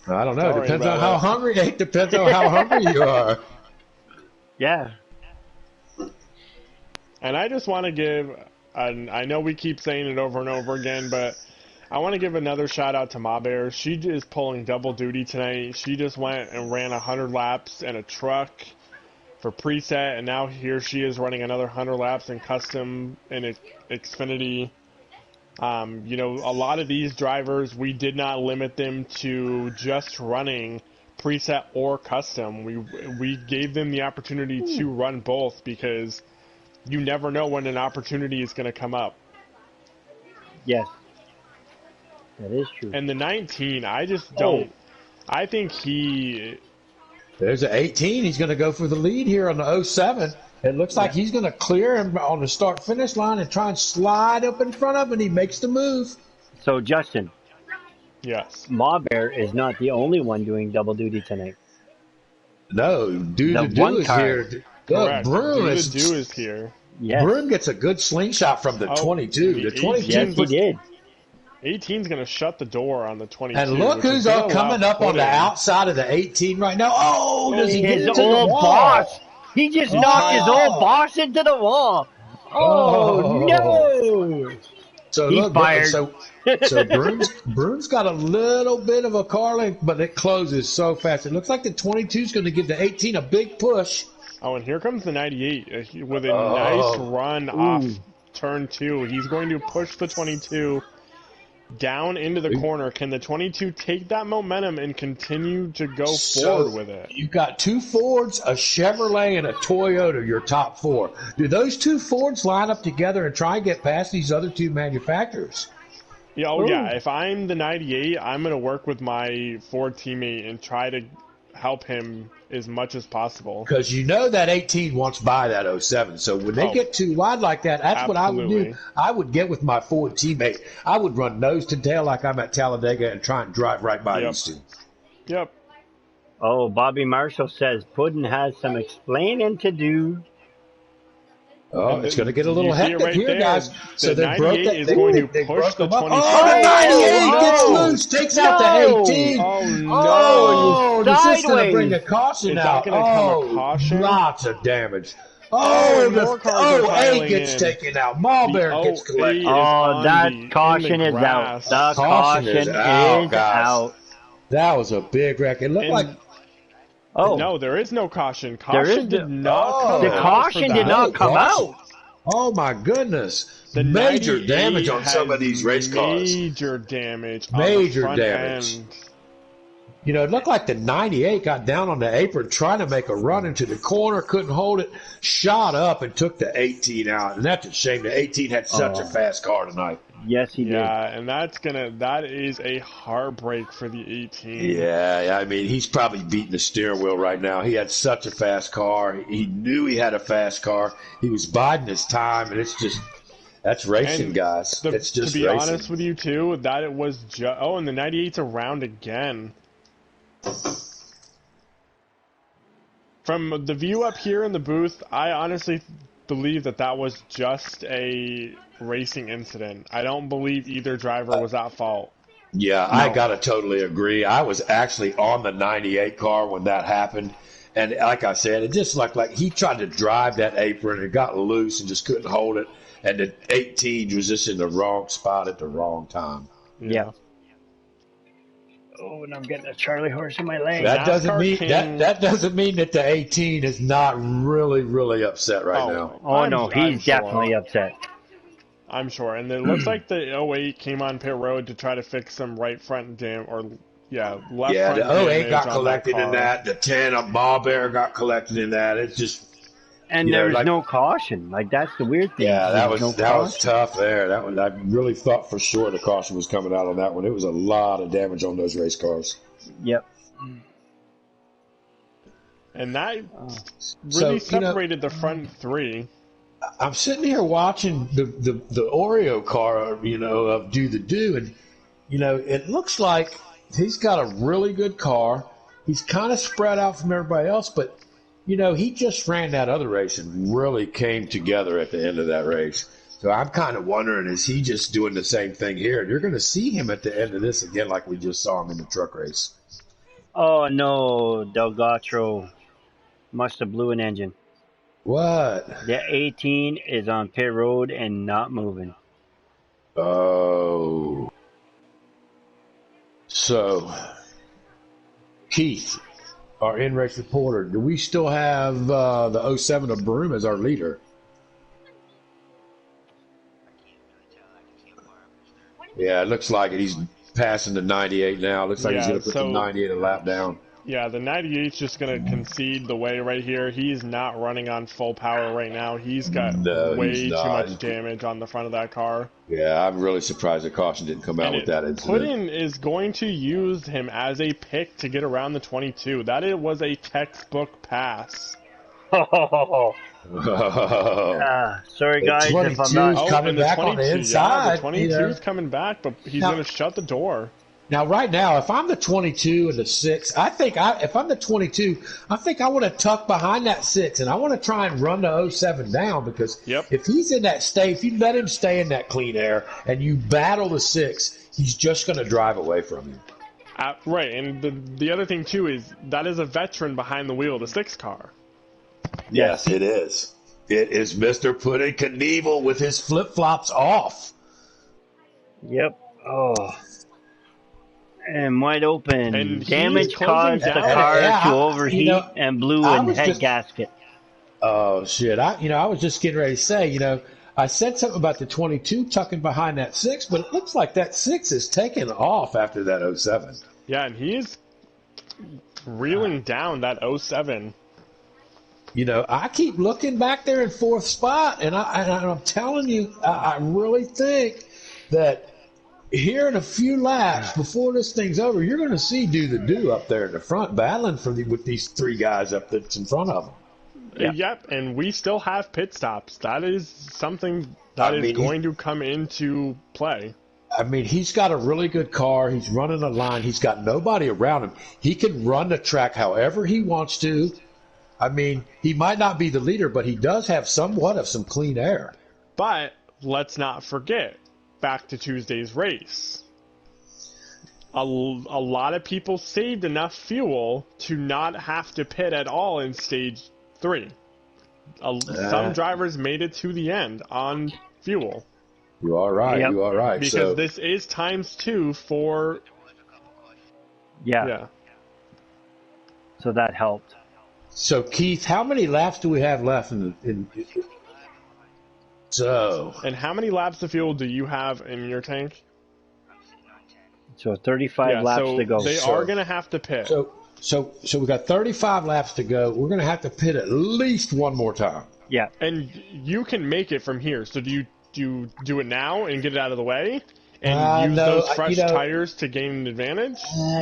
[SPEAKER 1] I don't know.
[SPEAKER 3] Sorry
[SPEAKER 1] Depends on
[SPEAKER 3] about
[SPEAKER 1] how
[SPEAKER 3] it.
[SPEAKER 1] hungry. It depends on how hungry you are.
[SPEAKER 2] Yeah.
[SPEAKER 3] And I just want to give, I know we keep saying it over and over again, but I want to give another shout out to Ma Bear. She is pulling double duty tonight. She just went and ran 100 laps in a truck for preset, and now here she is running another 100 laps in custom in Xfinity. You know, a lot of these drivers, we did not limit them to just running preset or custom. We gave them the opportunity to run both because you never know when an opportunity is going to come up.
[SPEAKER 2] Yes. That is true.
[SPEAKER 3] And the 19, I just don't. I think
[SPEAKER 1] There's an 18. He's going to go for the lead here on the 07. It looks like he's going to clear him on the start-finish line and try and slide up in front of him, and he makes the move.
[SPEAKER 2] So, Justin.
[SPEAKER 3] Yes.
[SPEAKER 2] Ma Bear is not the only one doing double duty tonight.
[SPEAKER 1] No, Do is here.
[SPEAKER 3] Correct.
[SPEAKER 1] Broom
[SPEAKER 3] is here.
[SPEAKER 2] Yes.
[SPEAKER 1] Broom gets a good slingshot from the 22. The 22.
[SPEAKER 2] Yes, he did.
[SPEAKER 3] 18's going to shut the door on the 22.
[SPEAKER 1] And look who's coming up on the outside of the 18 right now. Oh, does he get into the wall?
[SPEAKER 2] Boss. He just knocked his old boss into the wall. Oh, no.
[SPEAKER 1] So
[SPEAKER 2] he's
[SPEAKER 1] look,
[SPEAKER 2] fired.
[SPEAKER 1] So Broom's got a little bit of a car length, but it closes so fast. It looks like the 22 is going to give the 18 a big push.
[SPEAKER 3] Oh, and here comes the 98 with a nice run off turn 2. He's going to push the 22 down into the corner. Can the 22 take that momentum and continue to go forward with it?
[SPEAKER 1] You've got 2 Fords, a Chevrolet, and a Toyota, your top 4. Do those 2 Fords line up together and try and get past these other 2 manufacturers?
[SPEAKER 3] Yeah, yeah. If I'm the 98, I'm going to work with my Ford teammate and try to help him as much as possible.
[SPEAKER 1] Because you know that 18 wants by that 07. So when they get too wide like that, that's what I would do. I would get with my Ford teammate. I would run nose to tail like I'm at Talladega and try and drive right by these 2.
[SPEAKER 3] Yep.
[SPEAKER 2] Oh, Bobby Marshall says Puddin has some explaining to do.
[SPEAKER 1] Oh, it's going to get a little hectic
[SPEAKER 3] right
[SPEAKER 1] here,
[SPEAKER 3] there.
[SPEAKER 1] guys. So
[SPEAKER 3] the
[SPEAKER 1] they broke that.
[SPEAKER 3] Is going to push the 22.
[SPEAKER 1] Oh, the 98 gets loose, takes out the 18.
[SPEAKER 3] Oh, no.
[SPEAKER 1] Oh, this is going to bring a caution out.
[SPEAKER 3] Come a caution?
[SPEAKER 1] Lots of damage. Oh, 8 gets
[SPEAKER 3] in.
[SPEAKER 1] taken out. Malbear gets collected.
[SPEAKER 2] Oh, that caution is out. The caution is out.
[SPEAKER 1] That was a big wreck. It looked like...
[SPEAKER 3] Oh. No, there is no caution. Caution did not come out.
[SPEAKER 2] The caution did not come out.
[SPEAKER 1] Oh, my goodness. The major damage on some of these race cars.
[SPEAKER 3] Major damage.
[SPEAKER 1] Major damage. End. You know, it looked like the 98 got down on the apron trying to make a run into the corner, couldn't hold it, shot up and took the 18 out. And that's a shame. The 18 had such a fast car tonight.
[SPEAKER 2] Yes, he did.
[SPEAKER 3] Yeah, and that is a heartbreak for the 18.
[SPEAKER 1] Yeah, I mean, he's probably beating the steering wheel right now. He had such a fast car. He knew he had a fast car. He was biding his time, and it's just, that's racing,
[SPEAKER 3] and
[SPEAKER 1] guys. It's just
[SPEAKER 3] to be
[SPEAKER 1] racing.
[SPEAKER 3] honest with you, too, that it was just, and the 98's around again. From the view up here in the booth, I honestly believe that was just a racing incident. I don't believe either driver was at fault.
[SPEAKER 1] Yeah, no. I got to totally agree. I was actually on the 98 car when that happened. And like I said, it just looked like he tried to drive that apron and got loose and just couldn't hold it. And the 18 was just in the wrong spot at the wrong time.
[SPEAKER 2] Yeah. Oh, and I'm getting a Charlie horse in my leg.
[SPEAKER 1] That doesn't mean that the 18 is not really upset right now.
[SPEAKER 2] Oh, no, he's definitely upset.
[SPEAKER 3] I'm sure. And it looks like the 08 came on pit road to try to fix some right front left front damage.
[SPEAKER 1] Yeah, the 08 got collected in that. The 10 of Malbear got collected in that. It's just...
[SPEAKER 2] And there was no caution. Like, that's the weird thing.
[SPEAKER 1] Yeah, that was tough there. That one, I really thought for sure the caution was coming out on that one. It was a lot of damage on those race cars.
[SPEAKER 2] Yep.
[SPEAKER 3] And that really separated the front 3.
[SPEAKER 1] I'm sitting here watching the Oreo car, of Do, and, it looks like he's got a really good car. He's kind of spread out from everybody else, but he just ran that other race and really came together at the end of that race. So I'm kind of wondering, is he just doing the same thing here? You're going to see him at the end of this again like we just saw him in the truck race.
[SPEAKER 2] Oh, no. Delgatro must have blew an engine.
[SPEAKER 1] What?
[SPEAKER 2] The 18 is on pit road and not moving.
[SPEAKER 1] Oh. So, Keith, our in-race reporter, do we still have the 07 of Broom as our leader? Yeah, it looks like it. He's passing the 98 now. Looks like he's going to put the 98 a lap down.
[SPEAKER 3] Yeah, the 98's just going to concede the way right here. He's not running on full power right now. He's got way too much damage on the front of that car.
[SPEAKER 1] Yeah, I'm really surprised the caution didn't come out with that incident.
[SPEAKER 3] Puddin is going to use him as a pick to get around the 22. That was a textbook pass.
[SPEAKER 2] Sorry, guys, if I'm not...
[SPEAKER 1] coming back on the inside.
[SPEAKER 3] Yeah, the 22's coming back, but he's going to shut the door.
[SPEAKER 1] Now, right now, if I'm the 22 and the 6, if I'm the 22, I think I want to tuck behind that 6, and I want to try and run the 07 down because if he's in that state, if you let him stay in that clean air and you battle the 6, he's just going to drive away from you.
[SPEAKER 3] Right, and the other thing, too, is that is a veteran behind the wheel of the 6 car.
[SPEAKER 1] Yes, it is. It is Mr. Puddin Knievel with his flip-flops off.
[SPEAKER 2] Yep. Oh. And wide open.
[SPEAKER 3] And
[SPEAKER 2] damage caused the car to overheat and blew in head gasket.
[SPEAKER 1] Oh, shit. I was just getting ready to say, I said something about the 22 tucking behind that 6, but it looks like that 6 is taking off after that 07.
[SPEAKER 3] Yeah, and he's reeling down that 07.
[SPEAKER 1] I keep looking back there in 4th spot, and I'm telling you, I really think that here in a few laps before this thing's over, you're going to see do up there in the front battling with these 3 guys up that's in front of them.
[SPEAKER 3] Yep, and we still have pit stops. That is something that is going to come into play.
[SPEAKER 1] I mean, he's got a really good car. He's running a line. He's got nobody around him. He can run the track however he wants to. I mean, he might not be the leader, but he does have somewhat of some clean air.
[SPEAKER 3] But let's not forget, back to Tuesday's race. A lot of people saved enough fuel to not have to pit at all in stage 3. Some drivers made it to the end on fuel.
[SPEAKER 1] You are right. Yep. You are right.
[SPEAKER 3] Because this is ×2 for...
[SPEAKER 2] Yeah. So that helped.
[SPEAKER 1] So, Keith, how many laps do we have left
[SPEAKER 3] And how many laps of fuel do you have in your tank?
[SPEAKER 2] So 35 laps to go.
[SPEAKER 3] They are going to have to pit.
[SPEAKER 1] So we got 35 laps to go. We're going to have to pit at least one more time.
[SPEAKER 2] Yeah.
[SPEAKER 3] And you can make it from here. So do you do it now and get it out of the way? And use those fresh tires to gain an advantage?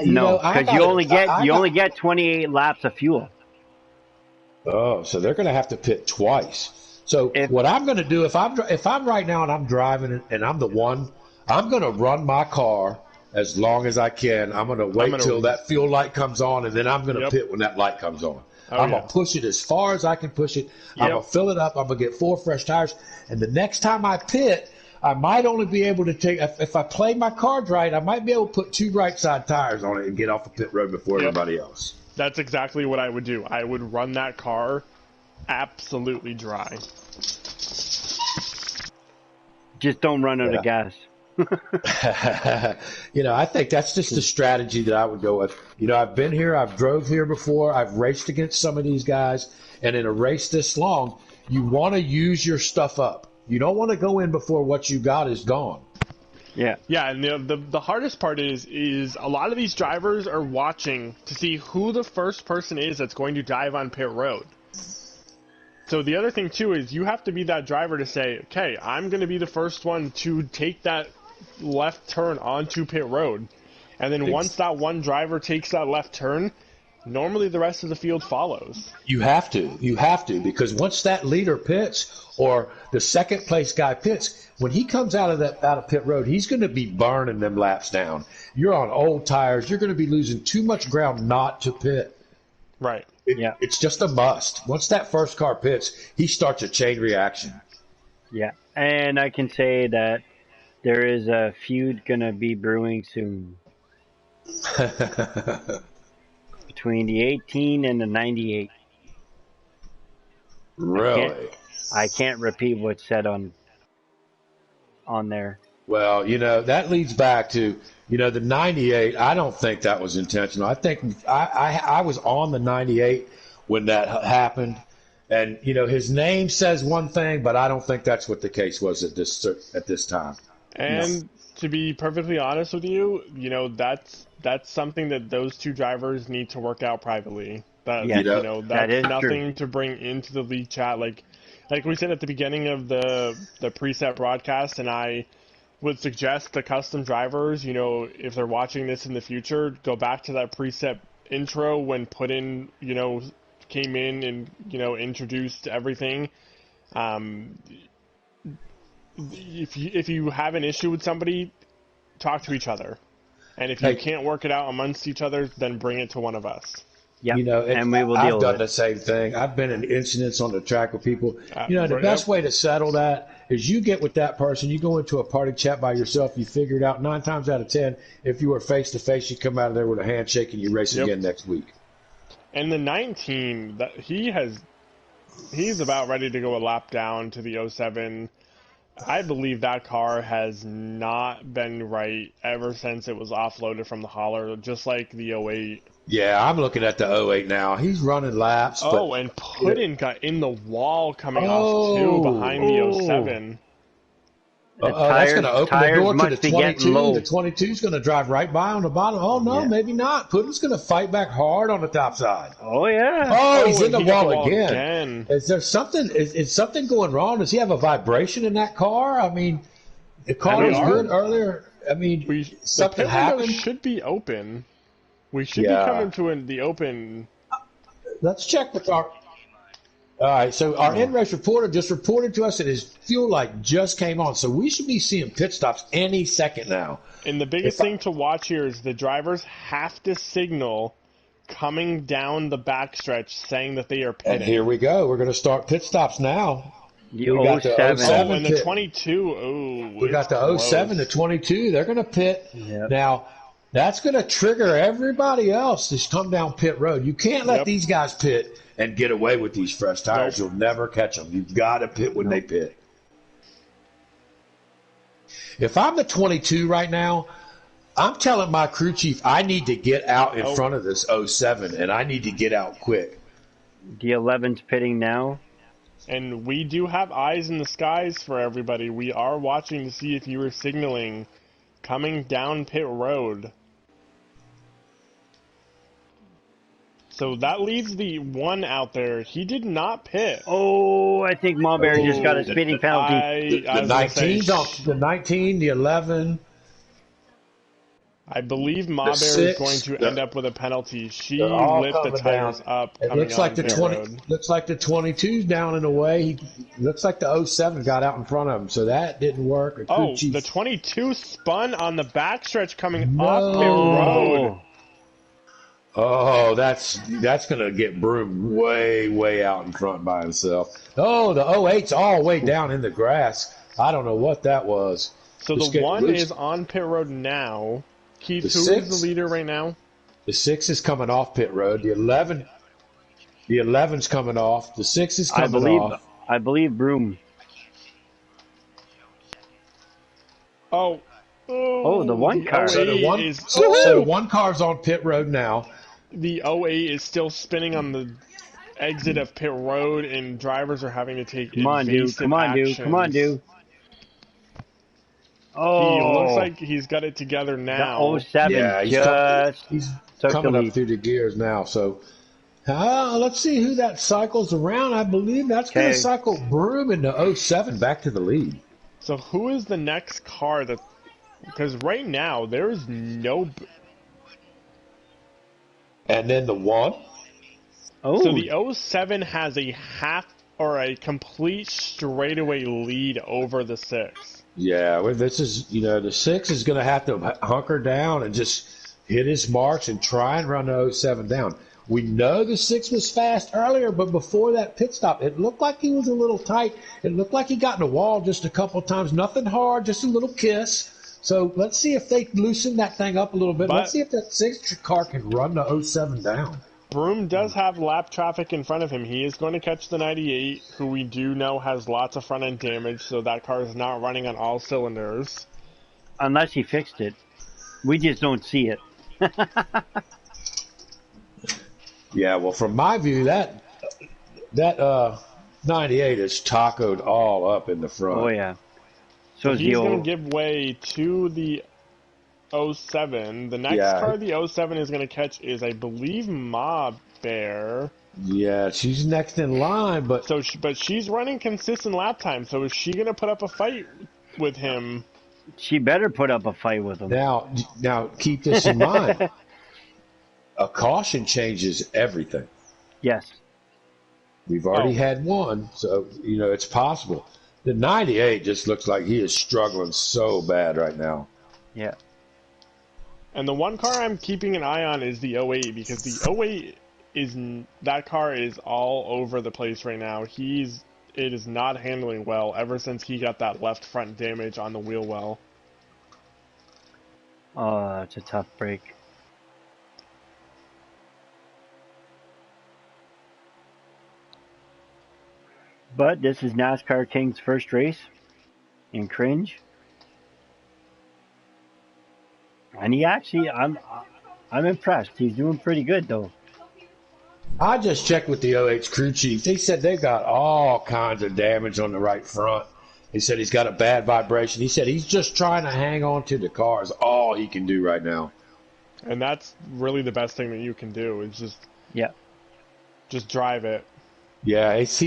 [SPEAKER 2] No, because you only get 28 laps of fuel.
[SPEAKER 1] Oh, so they're going to have to pit twice. So what I'm going to do, if I'm right now and I'm driving and I'm the one, I'm going to run my car as long as I can. I'm going to wait till that fuel light comes on, and then I'm going to pit when that light comes on. I'm going to push it as far as I can push it. I'm going to fill it up. I'm going to get 4 fresh tires. And the next time I pit, I might only be able to take, if I play my cards right, I might be able to put 2 right side tires on it and get off the pit road before everybody else.
[SPEAKER 3] That's exactly what I would do. I would run that car absolutely dry.
[SPEAKER 2] Just don't run out of gas.
[SPEAKER 1] I think that's just the strategy that I would go with. I've been here, I've drove here before, I've raced against some of these guys, and in a race this long, you want to use your stuff up. You don't want to go in before what you got is gone.
[SPEAKER 3] Yeah, and the hardest part is a lot of these drivers are watching to see who the first person is that's going to dive on pit road. So the other thing, too, is you have to be that driver to say, okay, I'm going to be the first one to take that left turn onto pit road. And then once that one driver takes that left turn, normally the rest of the field follows.
[SPEAKER 1] You have to, because once that leader pits or the second place guy pits, when he comes out of pit road, he's going to be burning them laps down. You're on old tires. You're going to be losing too much ground not to pit.
[SPEAKER 3] Right.
[SPEAKER 1] It's just a must. Once that first car pits, he starts a chain reaction.
[SPEAKER 2] Yeah. And I can say that there is a feud gonna be brewing soon between the 18 and the 98.
[SPEAKER 1] Really?
[SPEAKER 2] I can't repeat what's said on there.
[SPEAKER 1] Well, that leads back to, the 98. I don't think that was intentional. I think I was on the 98 when that happened. And, his name says one thing, but I don't think that's what the case was at this time.
[SPEAKER 3] And to be perfectly honest with you, that's something that those two drivers need to work out privately. That's nothing
[SPEAKER 2] true.
[SPEAKER 3] to bring into the league chat. Like we said at the beginning of the preset broadcast, and I would suggest the custom drivers, if they're watching this in the future, go back to that preset intro when Puddin, came in and, introduced everything. If you have an issue with somebody, talk to each other. And if you can't work it out amongst each other, then bring it to one of us.
[SPEAKER 2] Yeah,
[SPEAKER 1] and
[SPEAKER 2] we will deal
[SPEAKER 1] I've done
[SPEAKER 2] with it.
[SPEAKER 1] the same thing. I've been in incidents on the track with people. The best way to settle that is you get with that person, you go into a party chat by yourself, you figure it out. 9 times out of 10, if you were face to face, you come out of there with a handshake and you race again next week.
[SPEAKER 3] And the 19, he's about ready to go a lap down to the 07. I believe that car has not been right ever since it was offloaded from the hauler, just like the 08.
[SPEAKER 1] Yeah, I'm looking at the 08 now. He's running laps.
[SPEAKER 3] And Puddin got in the wall coming off, too, behind the 07.
[SPEAKER 1] That's going to open the door to the 22.
[SPEAKER 2] Low.
[SPEAKER 1] The 22 is going to drive right by on the bottom. Oh, no, maybe not. Puddin's going to fight back hard on the top side.
[SPEAKER 2] Oh, yeah.
[SPEAKER 1] Oh, he's in the wall again. Is there something? Is something going wrong? Does he have a vibration in that car? I mean, the car was good earlier. I mean, something happened.
[SPEAKER 3] Should be open. We should be coming to the open.
[SPEAKER 1] Let's check with our... All right, so our in-race reporter just reported to us that his fuel light just came on, so we should be seeing pit stops any second now.
[SPEAKER 3] And the biggest thing to watch here is the drivers have to signal coming down the backstretch saying that they are pitting.
[SPEAKER 1] And here we go. We're going to start pit stops now.
[SPEAKER 2] We got the 07
[SPEAKER 3] and the 22.
[SPEAKER 1] We got the 07, the 22. They're going to pit.
[SPEAKER 2] Yep.
[SPEAKER 1] Now, that's going to trigger everybody else to come down pit road. You can't let these guys pit and get away with these fresh tires. You'll never catch them. You've got to pit when they pit. If I'm the 22 right now, I'm telling my crew chief I need to get out in front of this 07, and I need to get out quick.
[SPEAKER 2] The 11's pitting now.
[SPEAKER 3] And we do have eyes in the skies for everybody. We are watching to see if you were signaling coming down pit road. So that leaves the one out there. He did not pit.
[SPEAKER 2] Oh, I think Marbury just got a speeding penalty.
[SPEAKER 1] The 19, the 11.
[SPEAKER 3] I believe Marbury is going to end up with a penalty. She lit the tires up.
[SPEAKER 1] It looks like the 20. Looks like the 22's down in a way. Looks like the 07 got out in front of him, so that didn't work.
[SPEAKER 3] The 22 spun on the backstretch coming off pit road.
[SPEAKER 1] Oh, that's going to get Broom way out in front by himself. Oh, the 08's all the way down in the grass. I don't know what that was.
[SPEAKER 3] So the 1 is on pit road now. Keith, who is the leader right now?
[SPEAKER 1] The 6 is coming off pit road. The 11's coming off. The 6 is coming off.
[SPEAKER 2] I believe Broom.
[SPEAKER 3] Oh,
[SPEAKER 2] the 1 car.
[SPEAKER 1] So the 1 car's on pit road now.
[SPEAKER 3] The 08 is still spinning on the exit of pit road, and drivers are having to take invasive actions.
[SPEAKER 2] Come on, dude.
[SPEAKER 3] Oh, he looks like he's got it together now.
[SPEAKER 2] The 07
[SPEAKER 1] he's coming up through the gears now. So let's see who that cycles around. I believe that's going to cycle Broom in the 07 back to the lead.
[SPEAKER 3] So who is the next car that? Because right now there's no.
[SPEAKER 1] And then the 1.
[SPEAKER 3] Oh. So the 07 has a half or a complete straightaway lead over the 6.
[SPEAKER 1] Yeah, well, this is, the 6 is going to have to hunker down and just hit his marks and try and run the 07 down. We know the 6 was fast earlier, but before that pit stop, it looked like he was a little tight. It looked like he got in the wall just a couple of times. Nothing hard, just a little kiss. So let's see if they loosen that thing up a little bit. Let's see if that 6 car can run the 07 down.
[SPEAKER 3] Broom does have lap traffic in front of him. He is going to catch the 98, who we do know has lots of front-end damage, so that car is not running on all cylinders.
[SPEAKER 2] Unless he fixed it. We just don't see it.
[SPEAKER 1] Yeah, well, from my view, that 98 is tacoed all up in the front.
[SPEAKER 2] Oh, yeah. So
[SPEAKER 3] he's going to give way to the 07. The next car the 07 is going to catch is, I believe, Ma Bear.
[SPEAKER 1] Yeah, she's next in line, but
[SPEAKER 3] she's running consistent lap time. So is she going to put up a fight with him?
[SPEAKER 2] She better put up a fight with him.
[SPEAKER 1] Now keep this in mind. A caution changes everything.
[SPEAKER 2] Yes.
[SPEAKER 1] We've already had one, so, it's possible. The 98 just looks like he is struggling so bad right now.
[SPEAKER 2] Yeah.
[SPEAKER 3] And the one car I'm keeping an eye on is the 08, because the 08 that car is all over the place right now. It is not handling well ever since he got that left front damage on the wheel well.
[SPEAKER 2] Oh, that's a tough break. But this is NASCAR King's first race in Cringe. And he actually, I'm impressed. He's doing pretty good, though.
[SPEAKER 1] I just checked with the 08's crew chief. They said they've got all kinds of damage on the right front. He said he's got a bad vibration. He said he's just trying to hang on to the car is all he can do right now.
[SPEAKER 3] And that's really the best thing that you can do is just drive it.
[SPEAKER 1] Yeah, he's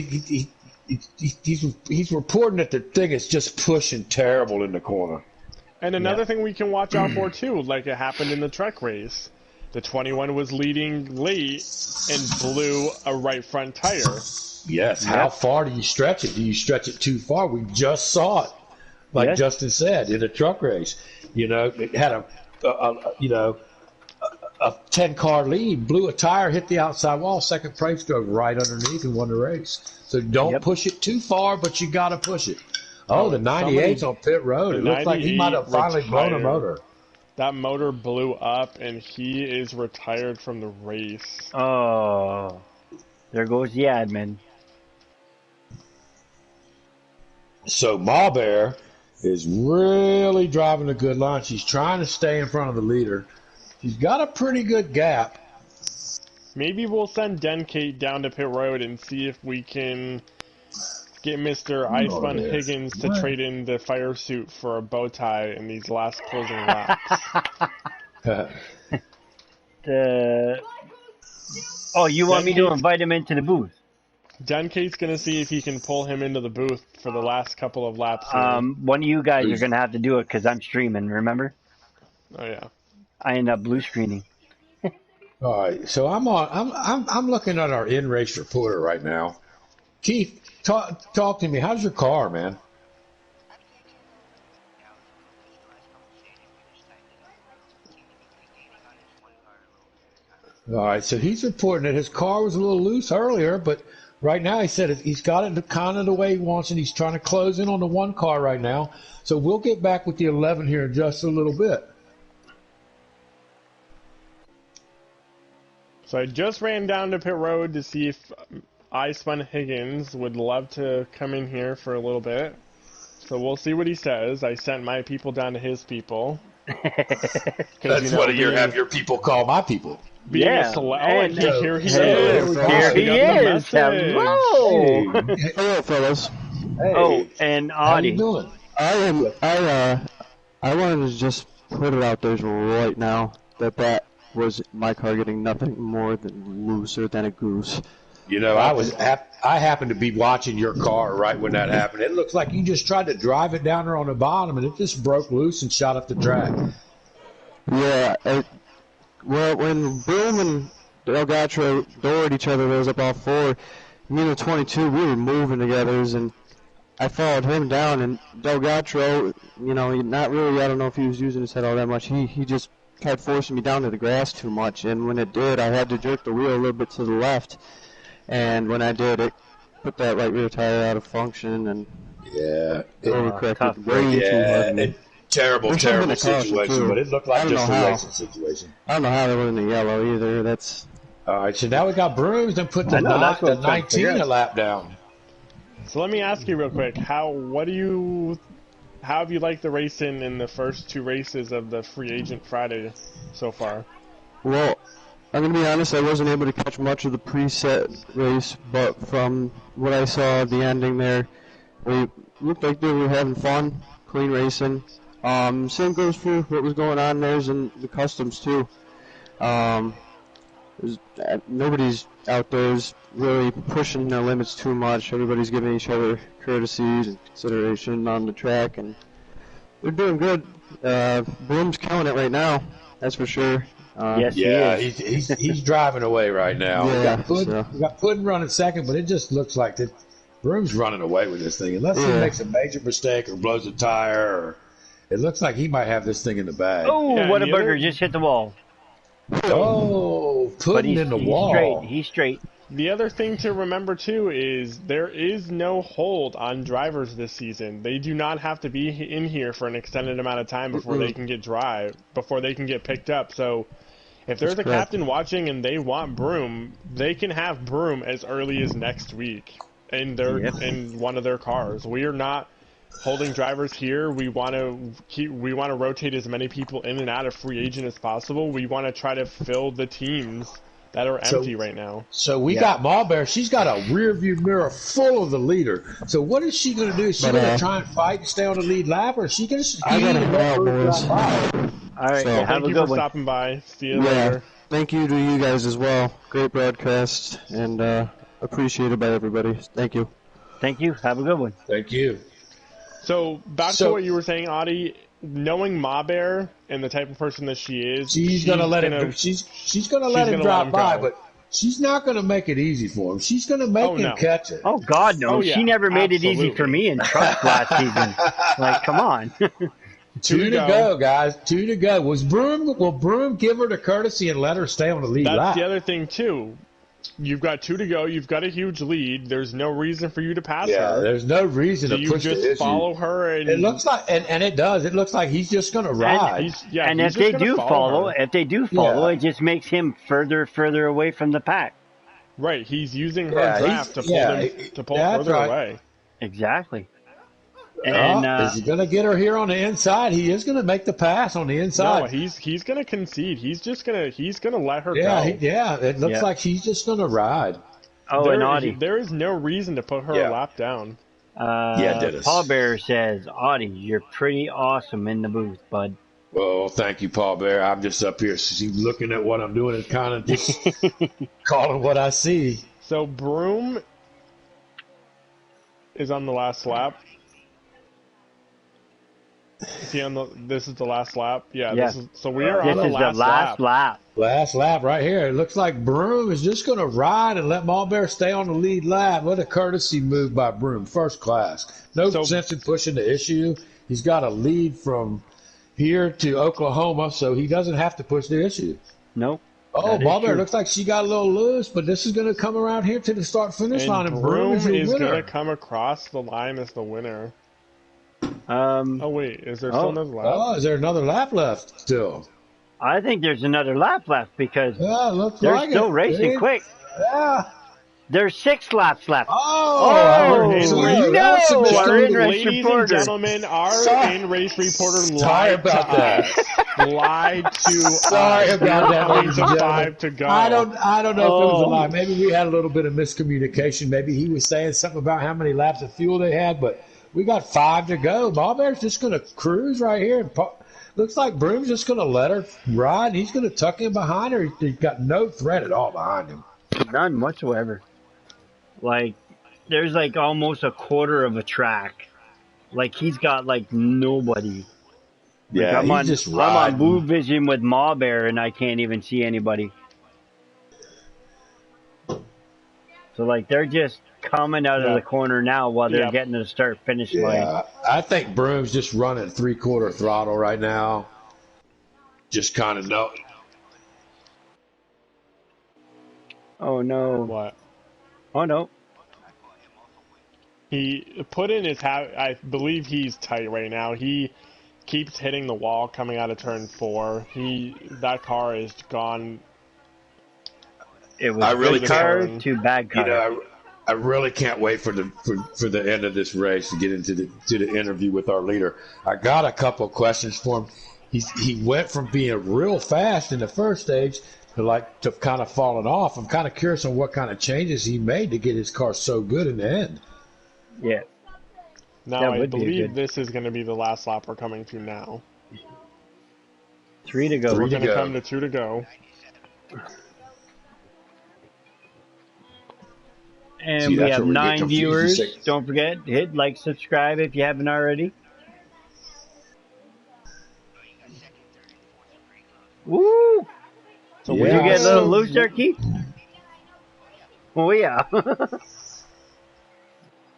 [SPEAKER 1] reporting that the thing is just pushing terrible in the corner.
[SPEAKER 3] And another thing we can watch out for, too, like it happened in the truck race. The 21 was leading late and blew a right front tire.
[SPEAKER 1] Yes. How far do you stretch it? Do you stretch it too far? We just saw it, like Justin said, in a truck race. It had a 10-car lead, blew a tire, hit the outside wall, second place drove right underneath and won the race. So don't push it too far, but you got to push it. Oh, the 98's on pit road. It looks like he might have finally blown a motor.
[SPEAKER 3] That motor blew up, and he is retired from the race.
[SPEAKER 2] Oh, there goes the admin.
[SPEAKER 1] So Ma Bear is really driving a good line. She's trying to stay in front of the leader. She's got a pretty good gap.
[SPEAKER 3] Maybe we'll send Denkate down to pit road and see if we can get Mr. Xfinity to trade in the fire suit for a bow tie in these last closing laps.
[SPEAKER 2] You want me to invite him into the booth?
[SPEAKER 3] Denkate's going to see if he can pull him into the booth for the last couple of laps.
[SPEAKER 2] One of you guys are going to have to do it because I'm streaming, remember?
[SPEAKER 3] Oh, yeah.
[SPEAKER 2] I end up blue screening.
[SPEAKER 1] All right, so I'm looking at our in-race reporter right now. Keith, talk to me. How's your car, man? All right, so he's reporting that his car was a little loose earlier, but right now he said he's got it kind of the way he wants it. He's trying to close in on the one car right now. So we'll get back with the 11 here in just a little bit.
[SPEAKER 3] So I just ran down to pit road to see if Xfinity would love to come in here for a little bit. So we'll see what he says. I sent my people down to his people.
[SPEAKER 1] That's what you have your people call my people.
[SPEAKER 2] Yeah.
[SPEAKER 3] And here he is.
[SPEAKER 2] Here he is. Hello.
[SPEAKER 4] Hello, fellas.
[SPEAKER 1] Hey.
[SPEAKER 2] Oh, and Audie.
[SPEAKER 1] How you doing?
[SPEAKER 4] I wanted to just put it out there right now that was my car getting nothing more than looser than a goose.
[SPEAKER 1] I happened to be watching your car right when that happened. It looks like you just tried to drive it down there on the bottom, and it just broke loose and shot up the track.
[SPEAKER 4] Yeah. Well, when Boom and Delgatro doored each other, those up all four, me and the 22, we were moving together, and I followed him down, and Delgatro, not really, I don't know if he was using his head all that much. He just tried forcing me down to the grass too much, and when it did, I had to jerk the wheel a little bit to the left, and when I did, it put that right rear tire out of function, and overcorrected way too hard.
[SPEAKER 1] And terrible situation, but it looked like just a racing situation.
[SPEAKER 4] I don't know how they were in the yellow either. That's
[SPEAKER 1] all right. So now we got brooms and put the 19 a lap down.
[SPEAKER 3] So let me ask you real quick, how have you liked the racing in the first 2 races of the Free Agent Friday so far?
[SPEAKER 4] Well, I'm going to be honest, I wasn't able to catch much of the preset race, but from what I saw at the ending there, it looked like they were having fun, clean racing. Same goes for what was going on there in the customs too. Nobody's out there is really pushing their limits too much. Everybody's giving each other courtesies and consideration on the track, and they're doing good. Bloom's killing it right now, that's for sure.
[SPEAKER 2] Yes, he is.
[SPEAKER 1] He's driving away right now.
[SPEAKER 4] Yeah,
[SPEAKER 1] we got Puddin running second, but it just looks like that Broom's running away with this thing. Unless he makes a major mistake or blows a tire, or it looks like he might have this thing in the bag.
[SPEAKER 2] Oh, Whataburger just hit the wall.
[SPEAKER 1] Oh, Puddin in the wall.
[SPEAKER 2] He's straight.
[SPEAKER 3] The other thing to remember too is there is no hold on drivers this season. They do not have to be in here for an extended amount of time before they can get picked up. So if there's a captain watching and they want Broom, they can have Broom as early as next week in one of their cars. We are not holding drivers here. We want to rotate as many people in and out of free agent as possible. We want to try to fill the teams that are empty right now.
[SPEAKER 1] So we got Marlboro. She's got a rear view mirror full of the leader. So what is she going to do? Is she going to try and fight and stay on the lead lap, or is she going to ski and let her drive by?
[SPEAKER 2] All right,
[SPEAKER 4] so,
[SPEAKER 3] thank you for stopping by. See you later.
[SPEAKER 4] Thank you to you guys as well. Great broadcast, and appreciated by everybody. Thank you.
[SPEAKER 2] Thank you. Have a good one.
[SPEAKER 1] Thank you.
[SPEAKER 3] So back to what you were saying, Audie. Knowing Ma Bear and the type of person that she is,
[SPEAKER 1] she's gonna let him. She's gonna let him drop by, but she's not gonna make it easy for him. She's gonna make him catch it.
[SPEAKER 2] Oh God, no!
[SPEAKER 3] Oh, yeah,
[SPEAKER 2] she never made it easy for me in truck last season. Like, come on.
[SPEAKER 1] Two to go, guys. 2 to go. Will Broom give her the courtesy and let her stay on the lead lap?
[SPEAKER 3] That's the other thing too. You've got 2 to go. You've got a huge lead. There's no reason for you to pass her.
[SPEAKER 1] Yeah, there's no reason to push the issue.
[SPEAKER 3] You just follow her. And
[SPEAKER 1] it looks like, and it does. It looks like he's just going to ride.
[SPEAKER 2] And if they do follow, it just makes him further away from the pack.
[SPEAKER 3] Right. He's using her draft to pull further away.
[SPEAKER 2] Exactly. And
[SPEAKER 1] is he going to get her here on the inside? He is going to make the pass on the inside.
[SPEAKER 3] No, he's going to concede. He's going to let her go.
[SPEAKER 1] It looks like he's just going to ride.
[SPEAKER 2] Oh, and Audie.
[SPEAKER 3] There is no reason to put her a lap down.
[SPEAKER 1] Dennis.
[SPEAKER 2] Paul Bear says, Audie, you're pretty awesome in the booth, bud.
[SPEAKER 1] Well, thank you, Paul Bear. I'm just up here looking at what I'm doing and kind of just calling what I see.
[SPEAKER 3] So Broom is on the last lap. Is he on this is the last lap? Yeah. So we are on the last lap.
[SPEAKER 1] Last lap right here. It looks like Broom is just going to ride and let Marlboro stay on the lead lap. What a courtesy move by Broom. First class. No sense in pushing the issue. He's got a lead from here to Oklahoma, so he doesn't have to push the issue.
[SPEAKER 2] Nope.
[SPEAKER 1] Oh, Marlboro looks like she got a little loose, but this is going to come around here to the start-finish line, and Broom is
[SPEAKER 3] going to come across the line as the winner. Oh wait, is there still another lap?
[SPEAKER 1] Oh, is there another lap left still?
[SPEAKER 2] I think there's another lap left because
[SPEAKER 1] they're
[SPEAKER 2] still racing quick.
[SPEAKER 1] Yeah.
[SPEAKER 2] There's 6 laps left.
[SPEAKER 3] Ladies and gentlemen, our in-race reporter lied to us. Lied to us.
[SPEAKER 1] Sorry about that, ladies and gentlemen.
[SPEAKER 3] 5 to go.
[SPEAKER 1] I don't know if it was a lie. Maybe we had a little bit of miscommunication. Maybe he was saying something about how many laps of fuel they had, but we got 5 to go. Marlbear's just going to cruise right here. And looks like Broom's just going to let her ride. And he's going to tuck in behind her. He's got no threat at all behind him.
[SPEAKER 2] None whatsoever. Like, there's like almost a quarter of a track. Like, he's got like nobody.
[SPEAKER 1] Yeah,
[SPEAKER 2] like,
[SPEAKER 1] he's just riding.
[SPEAKER 2] I'm on Blue Vision with Marlboro and I can't even see anybody. So, like, they're just coming out of the corner now while they're getting to the start-finish line.
[SPEAKER 1] I think Broom's just running 3/4 throttle right now. just kind of know.
[SPEAKER 2] Oh no!
[SPEAKER 3] What?
[SPEAKER 2] Oh no!
[SPEAKER 3] He put in his I believe he's tight right now. He keeps hitting the wall coming out of turn 4. That car is gone.
[SPEAKER 2] It was
[SPEAKER 1] I really
[SPEAKER 2] good car
[SPEAKER 3] can't-
[SPEAKER 2] to bad car.
[SPEAKER 1] You know, I really can't wait for the end of this race to get into the interview with our leader. I got a couple of questions for him. He went from being real fast in the first stage to kind of falling off. I'm kind of curious on what kind of changes he made to get his car so good in the end.
[SPEAKER 2] Yeah.
[SPEAKER 3] Now I believe this is going to be the last lap we're coming to now.
[SPEAKER 2] 3 to go.
[SPEAKER 3] We're going to come to 2 to go.
[SPEAKER 2] And
[SPEAKER 1] See,
[SPEAKER 2] we
[SPEAKER 1] that's
[SPEAKER 2] have
[SPEAKER 1] where we get
[SPEAKER 2] 9
[SPEAKER 1] confused.
[SPEAKER 2] viewers. Don't forget, hit like, subscribe if you haven't already. Woo!
[SPEAKER 3] So
[SPEAKER 2] Did you get a little loose there, Keith? Oh, yeah.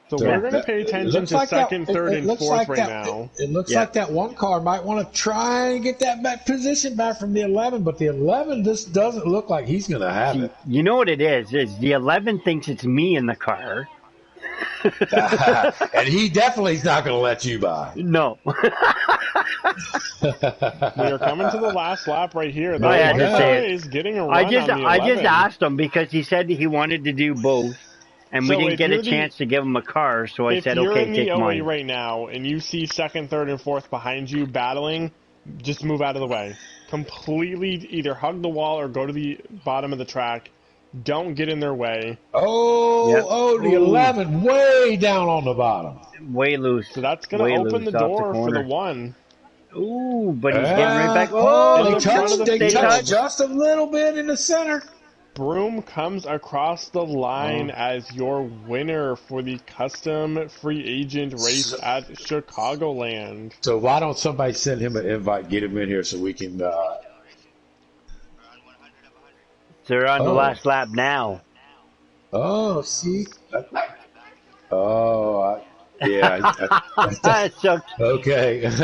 [SPEAKER 3] So we're going to pay attention to second, third, and fourth right now.
[SPEAKER 1] It looks like that one car might want to try and get that position back from the 11, but the 11 just doesn't look like he's going to have it.
[SPEAKER 2] You know what it is the 11 thinks it's me in the car.
[SPEAKER 1] And he definitely is not going to let you by.
[SPEAKER 2] No.
[SPEAKER 3] We are coming to the last lap right here.
[SPEAKER 2] I had to say it.
[SPEAKER 3] Is getting a run
[SPEAKER 2] I
[SPEAKER 3] on the 11.
[SPEAKER 2] just asked him because he said he wanted to do both. And we didn't get a chance to give him a car, so I said, okay, take mine.
[SPEAKER 3] If you're in the OA right now and you see second, third, and fourth behind you battling, just move out of the way. Completely either hug the wall or go to the bottom of the track. Don't get in their way.
[SPEAKER 1] The 11 way down on the bottom.
[SPEAKER 2] Way loose.
[SPEAKER 3] So that's going to open the door for the 1.
[SPEAKER 2] Ooh, but he's getting right back.
[SPEAKER 1] They touched just a little bit in the center.
[SPEAKER 3] Broom comes across the line as your winner for the custom free agent race at Chicagoland.
[SPEAKER 1] So why don't somebody send him an invite, get him in here so we can...
[SPEAKER 2] They're on the last lap now.
[SPEAKER 1] Oh, see? Okay.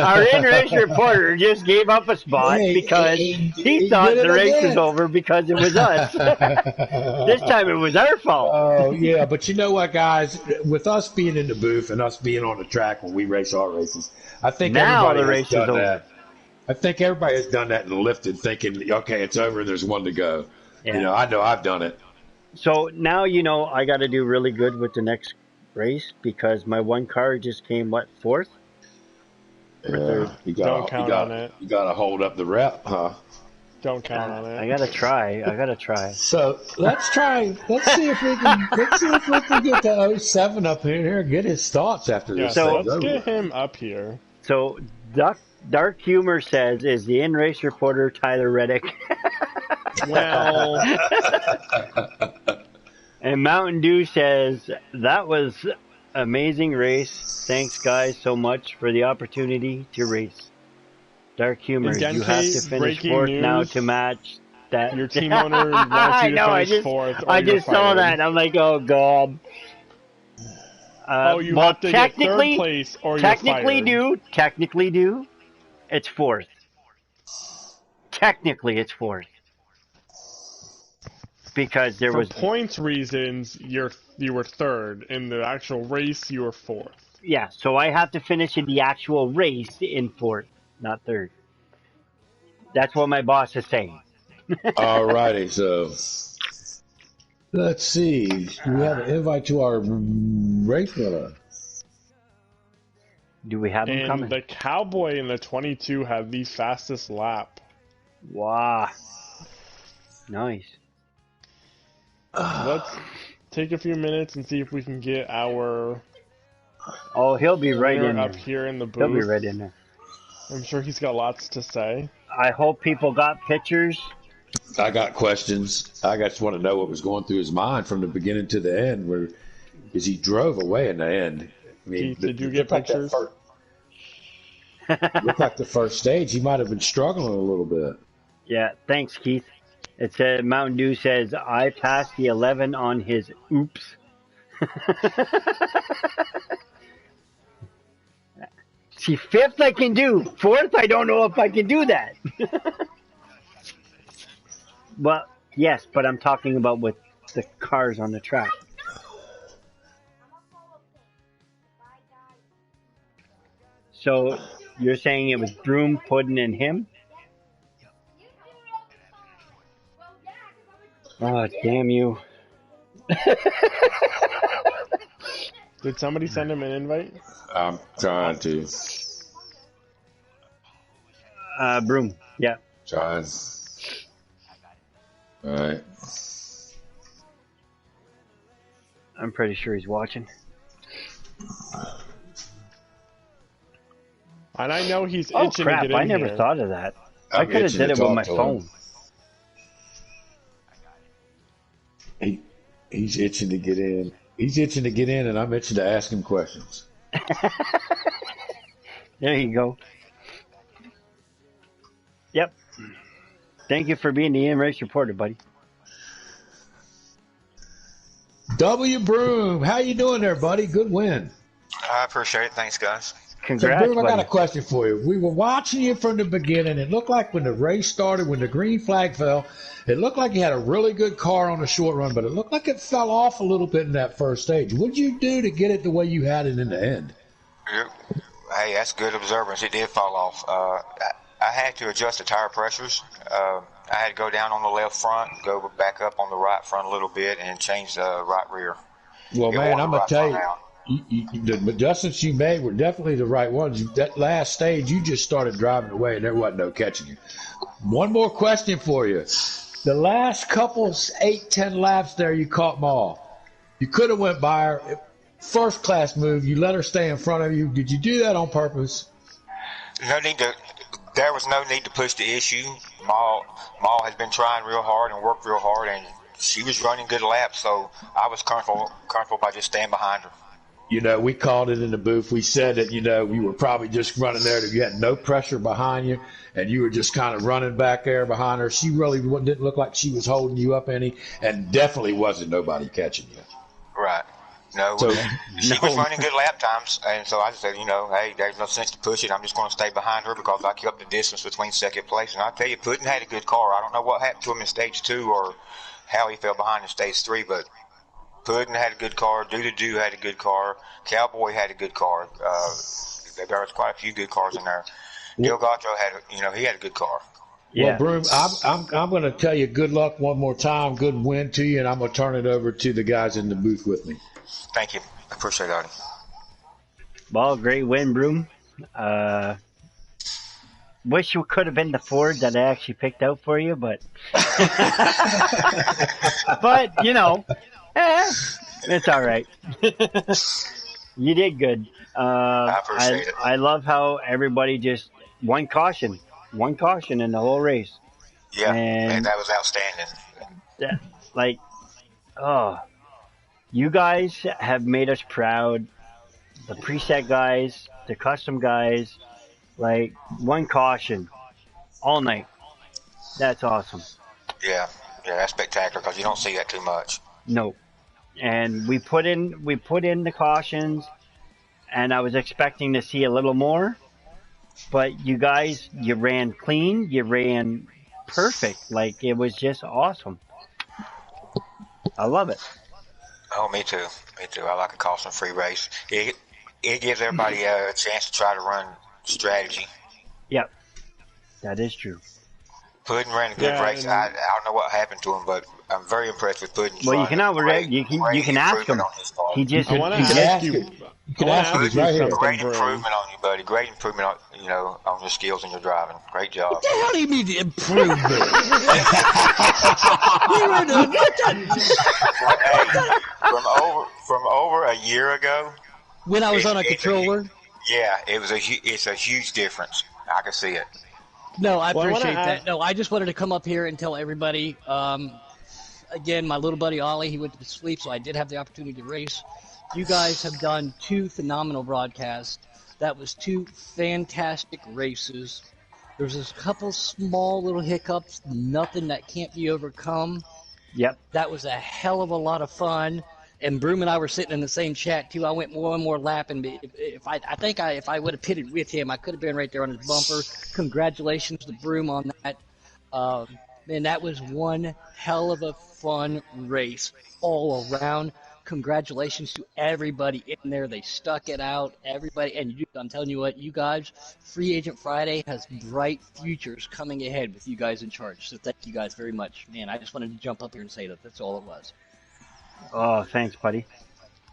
[SPEAKER 2] Our in-race reporter just gave up a spot because he thought the race was over because it was us. This time it was our fault.
[SPEAKER 1] Oh, yeah, but you know what, guys? With us being in the booth and us being on the track when we race our races, I think everybody has done that. I think everybody has done that and lifted thinking, okay, it's over and there's one to go. Yeah. You know, I know I've done it.
[SPEAKER 2] So now I got to do really good with the next race because my one car just came, fourth?
[SPEAKER 1] Yeah,
[SPEAKER 3] don't count on it.
[SPEAKER 1] You got to hold up the rep, huh?
[SPEAKER 3] Don't count on it.
[SPEAKER 2] I got to try.
[SPEAKER 1] So let's try. Let's see if we can get the 07 up here and get his thoughts after this.
[SPEAKER 3] So let's get him up here.
[SPEAKER 2] So Dark Humor says, is the in-race reporter Tyler Reddick?
[SPEAKER 3] Well...
[SPEAKER 2] And Mountain Dew says, that was amazing race. Thanks, guys, so much for the opportunity to race. Dark Humor, you have to finish fourth now to match that.
[SPEAKER 3] Your team owner wants you to finish fourth.
[SPEAKER 2] I just saw that. I'm like, oh, God.
[SPEAKER 3] You have to get third place or
[SPEAKER 2] technically do. It's fourth. Technically, it's fourth. Because there was
[SPEAKER 3] points reasons, you were third. In the actual race, you were fourth.
[SPEAKER 2] Yeah, so I have to finish in the actual race in fourth, not third. That's what my boss is saying.
[SPEAKER 1] Alrighty, so let's see. We have an invite to our race winner.
[SPEAKER 2] Do we have him coming?
[SPEAKER 3] The Cowboy in the 22 had the fastest lap.
[SPEAKER 2] Wow. Nice.
[SPEAKER 3] Let's take a few minutes and see if we can get our...
[SPEAKER 2] Oh, he'll be right in there.
[SPEAKER 3] Up here in the booth.
[SPEAKER 2] He'll be right in there.
[SPEAKER 3] I'm sure he's got lots to say.
[SPEAKER 2] I hope people got pictures.
[SPEAKER 1] I got questions. I just want to know what was going through his mind from the beginning to the end, as he drove away in the end. I mean,
[SPEAKER 3] Keith, did you get pictures?
[SPEAKER 1] Looked like the first stage, he might have been struggling a little bit.
[SPEAKER 2] Yeah, thanks, Keith. It said Mountain Dew says I passed the 11 on his oops. See, fifth I can do. Fourth, I don't know if I can do that. Well, yes, but I'm talking about with the cars on the track. So you're saying it was Broom, Puddin, and him? Oh, damn you.
[SPEAKER 3] Did somebody send him an invite?
[SPEAKER 5] I'm trying to.
[SPEAKER 2] Broom, yeah.
[SPEAKER 5] Trying. All right.
[SPEAKER 2] I'm pretty sure he's watching.
[SPEAKER 3] And I know he's
[SPEAKER 2] Oh,
[SPEAKER 3] itching
[SPEAKER 2] crap,
[SPEAKER 3] to get in
[SPEAKER 2] I never
[SPEAKER 3] here.
[SPEAKER 2] thought of that. I
[SPEAKER 5] I'm
[SPEAKER 2] could have
[SPEAKER 5] itching
[SPEAKER 2] did
[SPEAKER 5] to
[SPEAKER 2] it with
[SPEAKER 5] talk
[SPEAKER 2] my
[SPEAKER 5] to him.
[SPEAKER 2] phone.
[SPEAKER 1] He's itching to get in. He's itching to get in, and I'm itching to ask him questions.
[SPEAKER 2] There you go. Yep. Thank you for being the in-race reporter, buddy.
[SPEAKER 1] W. Broom, how you doing there, buddy? Good win.
[SPEAKER 6] I appreciate it. Thanks, guys.
[SPEAKER 2] Congrats,
[SPEAKER 1] So, Broom, I got
[SPEAKER 2] buddy.
[SPEAKER 1] a question for you. We were watching you from the beginning. It looked like when the race started, when the green flag fell, it looked like you had a really good car on the short run, but it looked like it fell off a little bit in that first stage. What did you do to get it the way you had it in the end?
[SPEAKER 6] Hey, that's good observance. It did fall off. I had to adjust the tire pressures. I had to go down on the left front, go back up on the right front a little bit, and change the right rear.
[SPEAKER 1] Well, man, I'm going to tell
[SPEAKER 6] you,
[SPEAKER 1] the adjustments you made were definitely the right ones. That last stage, you just started driving away, and there wasn't no catching you. One more question for you. The last couple 8-10 laps there, you caught them all. You could have went by her. First class move. You let her stay in front of you. Did you do that on purpose?
[SPEAKER 6] There was no need to push the issue. Maul has been trying real hard and worked real hard, and she was running good laps, so I was comfortable by just staying behind her.
[SPEAKER 1] You know, we called it in the booth. We said that, you know, you were probably just running there. You had no pressure behind you, and you were just kind of running back there behind her. She really didn't look like she was holding you up any, and definitely wasn't nobody catching you.
[SPEAKER 6] Right. No, she was running good lap times, and so I just said, hey, there's no sense to push it. I'm just going to stay behind her because I kept the distance between second place. And I tell you, Puddin had a good car. I don't know what happened to him in stage 2 or how he fell behind in stage 3, but Puddin had a good car. Doo had a good car. Cowboy had a good car. There was quite a few good cars in there. Delgado he had a good car.
[SPEAKER 2] Yeah.
[SPEAKER 1] Well, Broom, I'm going to tell you good luck one more time, good win to you, and I'm going to turn it over to the guys in the booth with me.
[SPEAKER 6] Thank you. I appreciate that.
[SPEAKER 2] Well, great win, Broom. Wish you could have been the Ford that I actually picked out for you, but but it's all right. You did good.
[SPEAKER 6] I appreciate it.
[SPEAKER 2] I love how everybody just one caution in the whole race.
[SPEAKER 6] Yeah, and that was outstanding.
[SPEAKER 2] Yeah, you guys have made us proud. The preset guys, the custom guys, one caution all night. That's awesome.
[SPEAKER 6] Yeah, that's spectacular because you don't see that too much.
[SPEAKER 2] No, and we put in the cautions, and I was expecting to see a little more, but you guys, you ran clean, you ran perfect. It was just awesome. I love it.
[SPEAKER 6] Oh, me too. I like a caution-free race. It gives everybody a chance to try to run strategy.
[SPEAKER 2] Yep, that is true.
[SPEAKER 6] Puddin ran a good race. I don't know what happened to him, but I'm very impressed with Puddin.
[SPEAKER 2] Well, you can ask him. He just.
[SPEAKER 3] I want to ask you.
[SPEAKER 1] You can ask him. He's right here.
[SPEAKER 6] Great improvement on you, buddy. Great improvement on your skills and your driving. Great job.
[SPEAKER 1] What the hell do you mean improvement?
[SPEAKER 6] From over a year ago.
[SPEAKER 7] When I was on a controller.
[SPEAKER 6] It's a huge difference. I can see it.
[SPEAKER 7] No, I appreciate that. No, I just wanted to come up here and tell everybody. Again, my little buddy Ollie, he went to sleep, so I did have the opportunity to race. You guys have done 2 phenomenal broadcasts. That was 2 fantastic races. There's a couple small little hiccups, nothing that can't be overcome.
[SPEAKER 2] Yep.
[SPEAKER 7] That was a hell of a lot of fun. And Broom and I were sitting in the same chat too. I went one more lap, and if I would have pitted with him, I could have been right there on his bumper. Congratulations to Broom on that. Man, that was one hell of a fun race all around. Congratulations to everybody in there. They stuck it out. Everybody, and I'm telling you what, you guys, Free Agent Friday has bright futures coming ahead with you guys in charge. So thank you guys very much. Man, I just wanted to jump up here and say that. That's all it was.
[SPEAKER 2] Oh, thanks, buddy.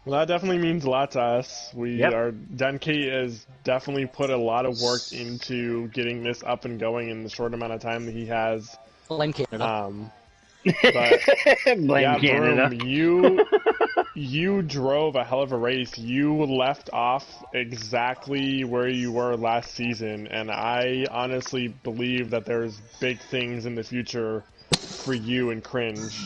[SPEAKER 3] Well, that definitely means a lot to us. Denke has definitely put a lot of work into getting this up and going in the short amount of time that he has.
[SPEAKER 7] Blame Canada.
[SPEAKER 3] But
[SPEAKER 2] Blame Canada.
[SPEAKER 3] Broom, you drove a hell of a race. You left off exactly where you were last season, and I honestly believe that there's big things in the future for you and Cringe.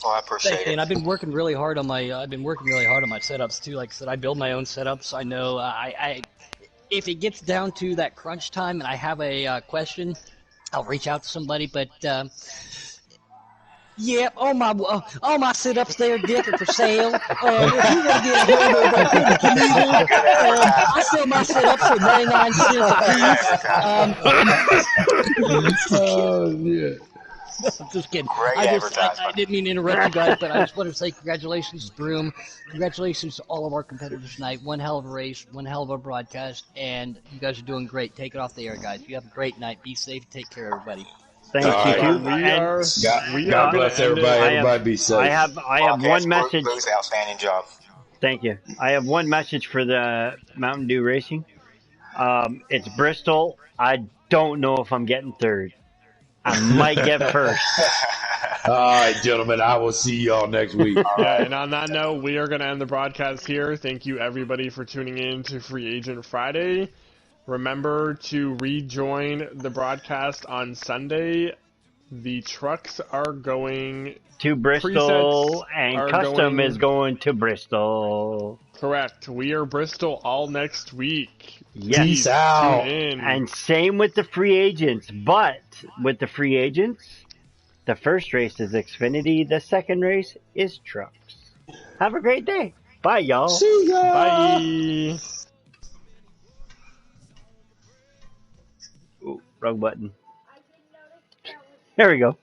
[SPEAKER 6] Oh, I appreciate it.
[SPEAKER 7] And I've been working really hard on my setups too. Like I said, I build my own setups. I know I if it gets down to that crunch time and I have a question, I'll reach out to somebody. But yeah, all my setups there different for sale. If you want to get a hold of I sell my setups for 99 cents a piece.
[SPEAKER 1] Oh yeah.
[SPEAKER 7] I'm just kidding. I didn't mean to interrupt you guys, but I just wanted to say congratulations to Broom. Congratulations to all of our competitors tonight. One hell of a race, one hell of a broadcast, and you guys are doing great. Take it off the air, guys. You have a great night. Be safe. Take care, everybody.
[SPEAKER 2] Thank you.
[SPEAKER 5] God bless everybody. Everybody be safe.
[SPEAKER 2] I have one message.
[SPEAKER 6] Bruce, outstanding job.
[SPEAKER 2] Thank you. I have one message for the Mountain Dew Racing. It's Bristol. I don't know if I'm getting third. I might get first.
[SPEAKER 5] All right, gentlemen. I will see y'all next week.
[SPEAKER 3] Yeah, and on that note, we are going to end the broadcast here. Thank you, everybody, for tuning in to Free Agent Friday. Remember to rejoin the broadcast on Sunday. The trucks are going
[SPEAKER 2] to Bristol, and Custom is going to Bristol.
[SPEAKER 3] Correct. We are Bristol all next week.
[SPEAKER 2] Yes.
[SPEAKER 5] Peace out.
[SPEAKER 3] Tune in.
[SPEAKER 2] And same with the free agents. But with the free agents, the first race is Xfinity. The second race is trucks. Have a great day. Bye, y'all.
[SPEAKER 5] See ya.
[SPEAKER 3] Bye.
[SPEAKER 2] Ooh, wrong button. There we go.